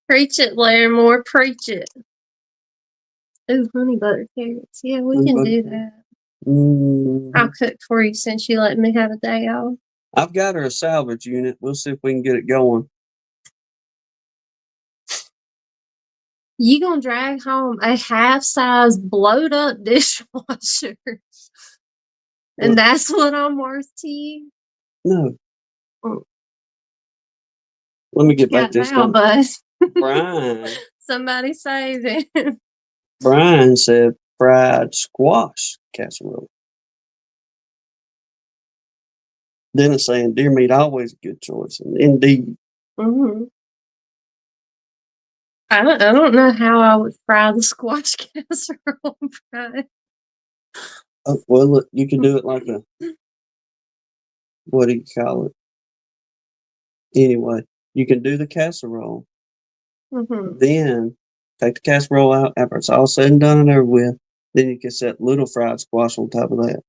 Preach it, Larimore. Preach it. Ooh, honey butter carrots. Yeah, we Honey can butter do carrots. that. I'll cook for you since you let me have a day off. I've got her a salvage unit. We'll see if we can get it going. You gonna drag home a half-size blowed up dishwasher, and that's what I'm worth to you? No. Mm. Let me get back Got to this. now, buzz. Brian. Somebody save it. Brian said fried squash casserole. Dennis saying deer meat always a good choice. And indeed. Mm-hmm. I don't know how I would fry the squash casserole, Brian. Oh, well, look, you can do it like a, what do you call it? Anyway, you can do the casserole. Mm-hmm. Then take the casserole out after it's all said and done and over with. Then you can set little fried squash on top of that.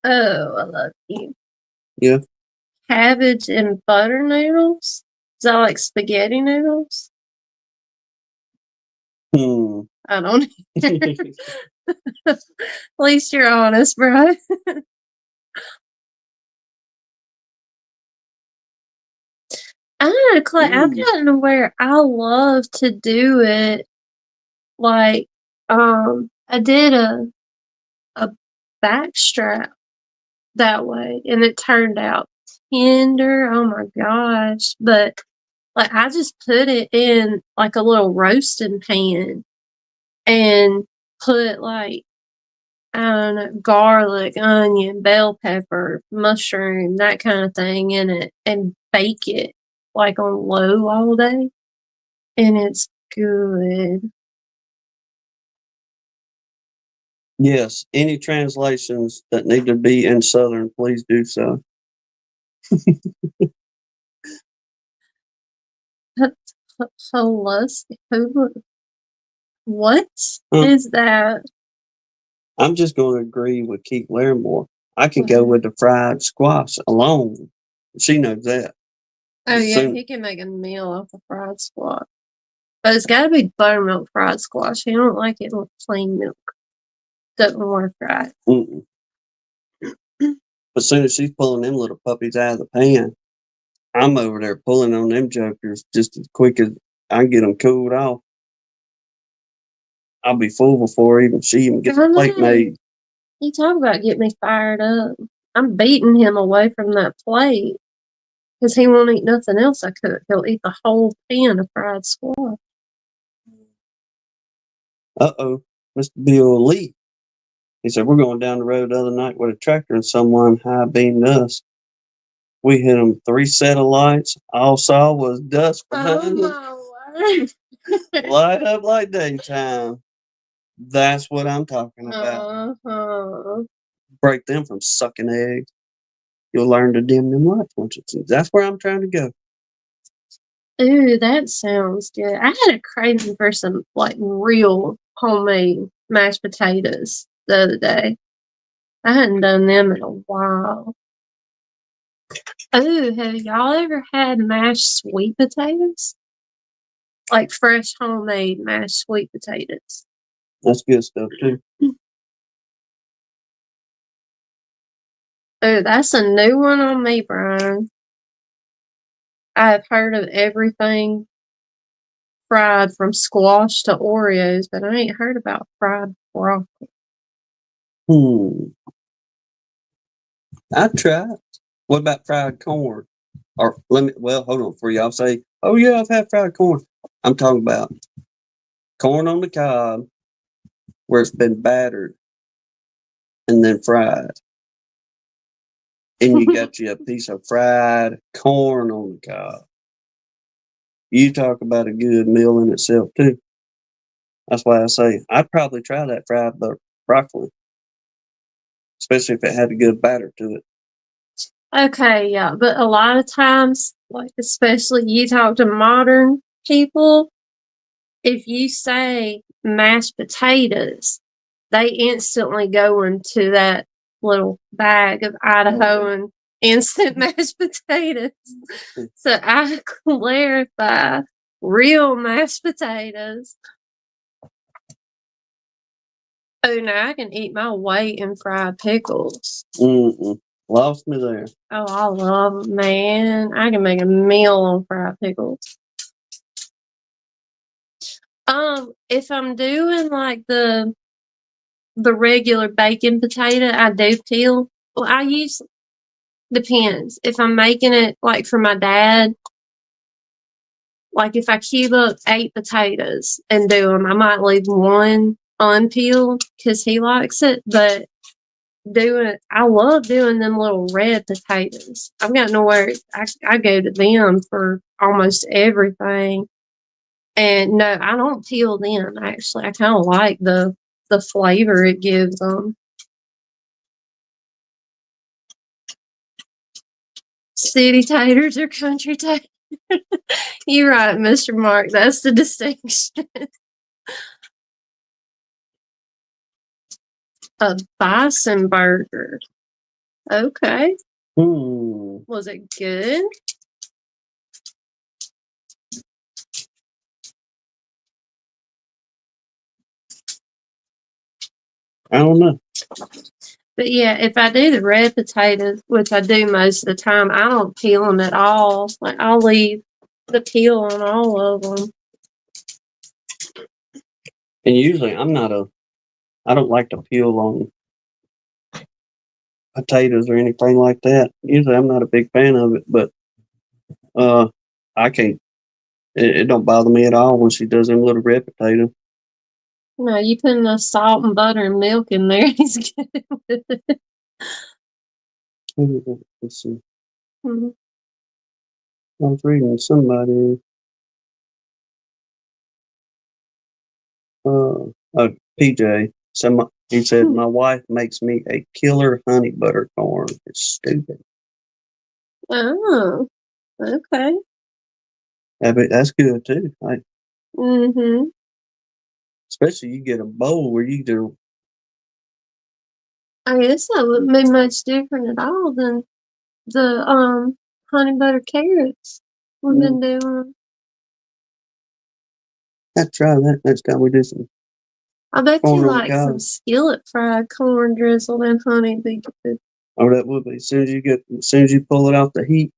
Oh, I love you. Yeah. Cabbage and butter noodles? Is that like spaghetti noodles? I don't At least you're honest, bro. I don't know, Clay. I've gotten to where I love to do it. Like, I did a back strap that way, and it turned out tender. Oh my gosh! But like, I just put it in like a little roasting pan and put like, I don't know, garlic, onion, bell pepper, mushroom, that kind of thing in it, and bake it like on low all day, and it's good. Yes. Any translations that need to be in Southern, please do so. What is that? I'm just going to agree with Keith Larimore. I could go Wow. with the fried squash alone. She knows that. Oh yeah, he can make a meal off of fried squash. But it's gotta be buttermilk fried squash. He don't like it with plain milk. Doesn't work right. Mm-mm. As soon as she's pulling them little puppies out of the pan, I'm over there pulling on them jokers just as quick as I can get them cooled off. I'll be full before she even gets a plate made. You talk about get me fired up. I'm beating him away from that plate because he won't eat nothing else I cook. He'll eat the whole pan of fried squash. Uh-oh, Mr. Bill Lee. He said, we're going down the road the other night with a tractor and someone high-beamed us. We hit them 3 set of lights. All saw was dust behind them. Light up like daytime. That's what I'm talking about. Break them from sucking eggs. You'll learn to dim them lights once you see. That's where I'm trying to go. Ooh, that sounds good. I had a craving for some like real homemade mashed potatoes the other day. I hadn't done them in a while. Ooh, have y'all ever had mashed sweet potatoes? Like fresh homemade mashed sweet potatoes. That's good stuff too. Oh, that's a new one on me, Brian. I've heard of everything fried from squash to Oreos, but I ain't heard about fried broccoli. I tried. What about fried corn? Or hold on for y'all say, oh yeah, I've had fried corn. I'm talking about corn on the cob where it's been battered and then fried. And you got you a piece of fried corn on the cob. You talk about a good meal in itself too. That's why I say I'd probably try that fried broccoli, especially if it had a good batter to it. Okay, yeah, but a lot of times, like especially you talk to modern people, if you say mashed potatoes, they instantly go into that little bag of Idahoan instant mashed potatoes. So I clarify real mashed potatoes. Oh, now I can eat my weight in fried pickles. Lost me there. Oh, I love them, man. I can make a meal on fried pickles. If I'm doing like the regular bacon potato, I do peel. Well, I use depends. If I'm making it like for my dad, like if I cube up 8 potatoes and do them, I might leave one unpeeled because he likes it. But I love doing them little red potatoes. I've got nowhere. I go to them for almost everything. And no, I don't peel them. Actually, I kind of like the flavor it gives them. City taters or country taters? You're right, Mr. Mark. That's the distinction. A bison burger. Okay. Was it good? I don't know. But yeah, if I do the red potatoes, which I do most of the time, I don't peel them at all. Like I'll leave the peel on all of them. And usually I don't like to peel on potatoes or anything like that. Usually I'm not a big fan of it, but I can't. It don't bother me at all when she does them little red potatoes. No, you put enough salt and butter and milk in there, he's good with it. Let's see. Mm-hmm. I was reading somebody. PJ. He said, "My wife makes me a killer honey butter corn." It's stupid. Oh, okay. That's good too. Mm-hmm. Especially you get a bowl where you do. I guess that wouldn't be much different at all than the honey butter carrots we've been doing. I'll try that next time we do some. I bet corn you on the like some cob. skillet fried corn drizzled in honey be good. Oh, that would be. As soon as you pull it off the heat,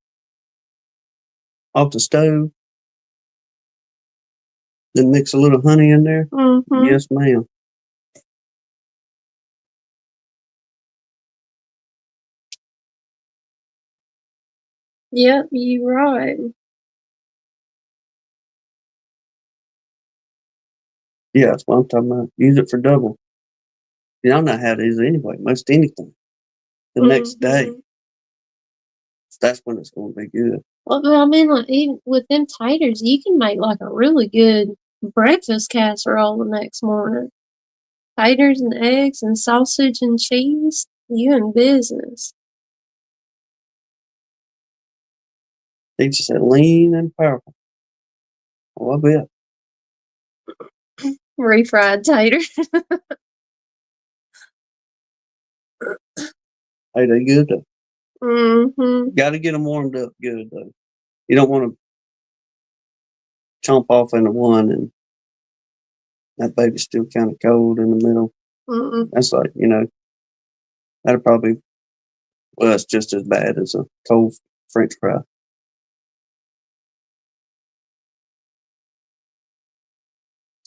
off the stove, then mix a little honey in there. Mm-hmm. Yes, ma'am. Yep, you right. Yeah, that's what I'm talking about. Use it for double. Y'all know how it is anyway. Most anything. The next day, that's when it's going to be good. Well, but I mean, like even with them taters, you can make like a really good breakfast casserole the next morning. Taters and eggs and sausage and cheese. You in business. They just said lean and powerful. Oh, I bet. Refried tater. Hey, they good though. Mm-hmm. Got to get them warmed up good though. You don't want to chomp off into one and that baby's still kind of cold in the middle. Mm-mm. That's like, that'd probably, well, it's just as bad as a cold French fry.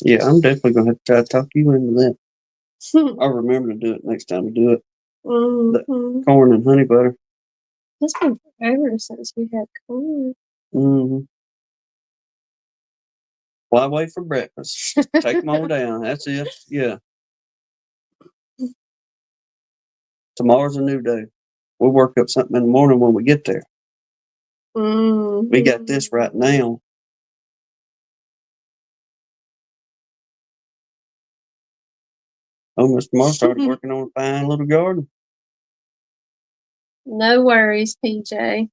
Yeah, I'm definitely going to have to try to talk you into that. I'll remember to do it next time we do it. The corn and honey butter. It's been forever since we had corn. Mm-hmm. Fly away for breakfast. Take them all down. That's it. Yeah. Tomorrow's a new day. We'll work up something in the morning when we get there. We got this right now. Oh, Mr. Mark started working on a fine little garden. No worries, PJ.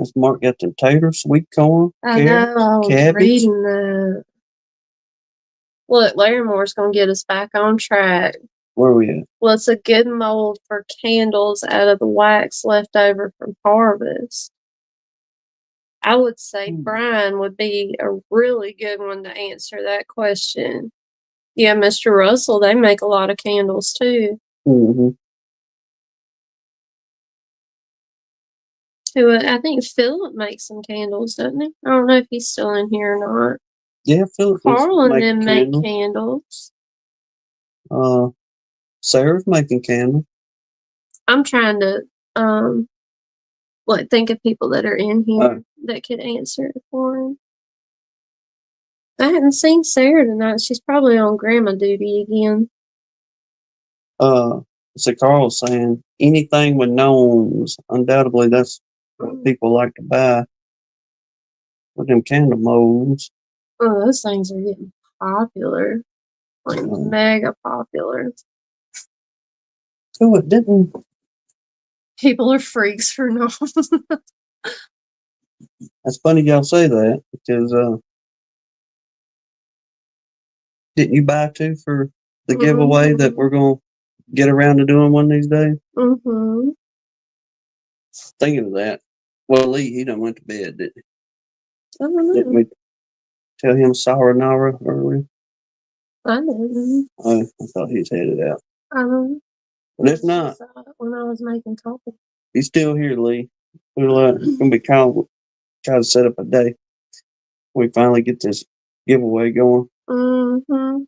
Mr. Mark got them taters, sweet corn, I carrot, know, I was cabbage. reading that. Look, Larimore's gonna get us back on track. Where are we at? Well, it's a good mold for candles out of the wax left over from harvest. I would say Brian would be a really good one to answer that question. Yeah, Mr. Russell, they make a lot of candles too. Mm-hmm. I think Philip makes some candles, doesn't he? I don't know if he's still in here or not. Yeah, Philip Carl and them make candles. candles. Sarah's making candles. I'm trying to think of people that are in here that could answer it for him. I haven't seen Sarah tonight. She's probably on grandma duty again. So Carl's saying anything with gnomes, undoubtedly that's what people like to buy with them candle molds. Oh, those things are getting popular. Like mega popular. So it didn't. People are freaks for gnomes. That's funny y'all say that because didn't you buy two for the giveaway that we're gonna get around to doing one of these days? Mm-hmm. Thinking of that. Well, Lee, he done went to bed, didn't he? I don't know. Didn't we tell him sayonara earlier? I didn't. I thought he was headed out. I don't know. But if not, when I was making coffee. He's still here, Lee. We're gonna be try to set up a day. We finally get this giveaway going. Mm-hmm.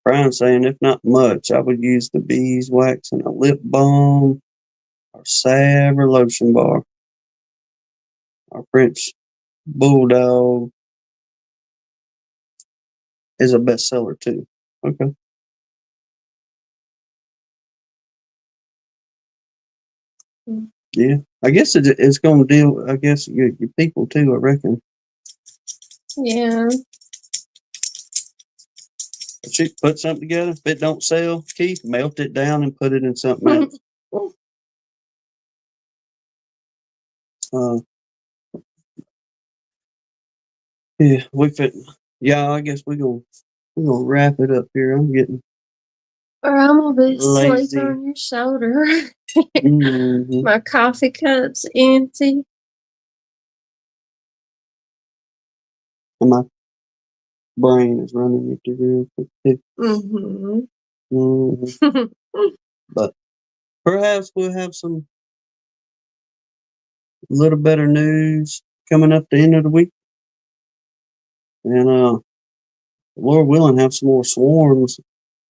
Brian's saying if not much, I would use the beeswax and a lip balm or salve or lotion bar. Our French bulldog is a bestseller too. Okay. Yeah, I guess it's going to deal. I guess your people too. I reckon. Yeah. If you put something together, if it don't sell, Keith, melt it down and put it in something else. Yeah, we fit. Yeah, I guess we're gonna wrap it up here. I'm getting. Or I'm gonna be lazy. sleeping on your shoulder. Mm-hmm. My coffee cup's empty. And my brain is running into real quick too. Mm-hmm. Mm-hmm. But perhaps we'll have some little better news coming up the end of the week. And Lord willing, have some more swarms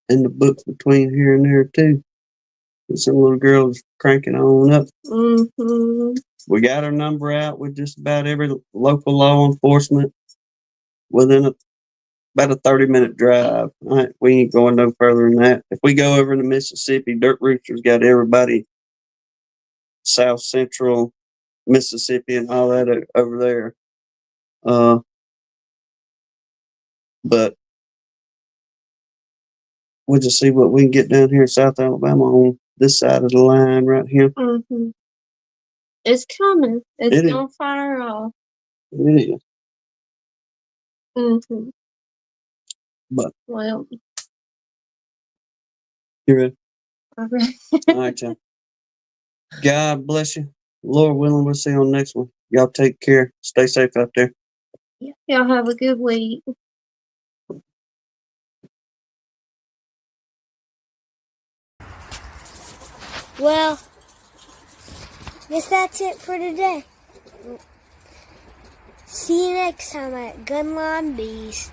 in the books between here and there too. And some little girls cranking on up. Mm-hmm. We got our number out with just about every local law enforcement within about a 30-minute drive. We ain't going no further than that. If we go over to Mississippi, Dirt Rooster's got everybody south central Mississippi and all that over there. But we'll just see what we can get down here in South Alabama on this side of the line right here. Mm-hmm. It's coming. It's gonna fire off. It is. Mm-hmm. But well, you ready? Okay. All right, y'all. God bless you. Lord willing, we'll see you on the next one. Y'all take care. Stay safe out there. Y'all have a good week. Well, guess that's it for today. See you next time at Gunline Bees.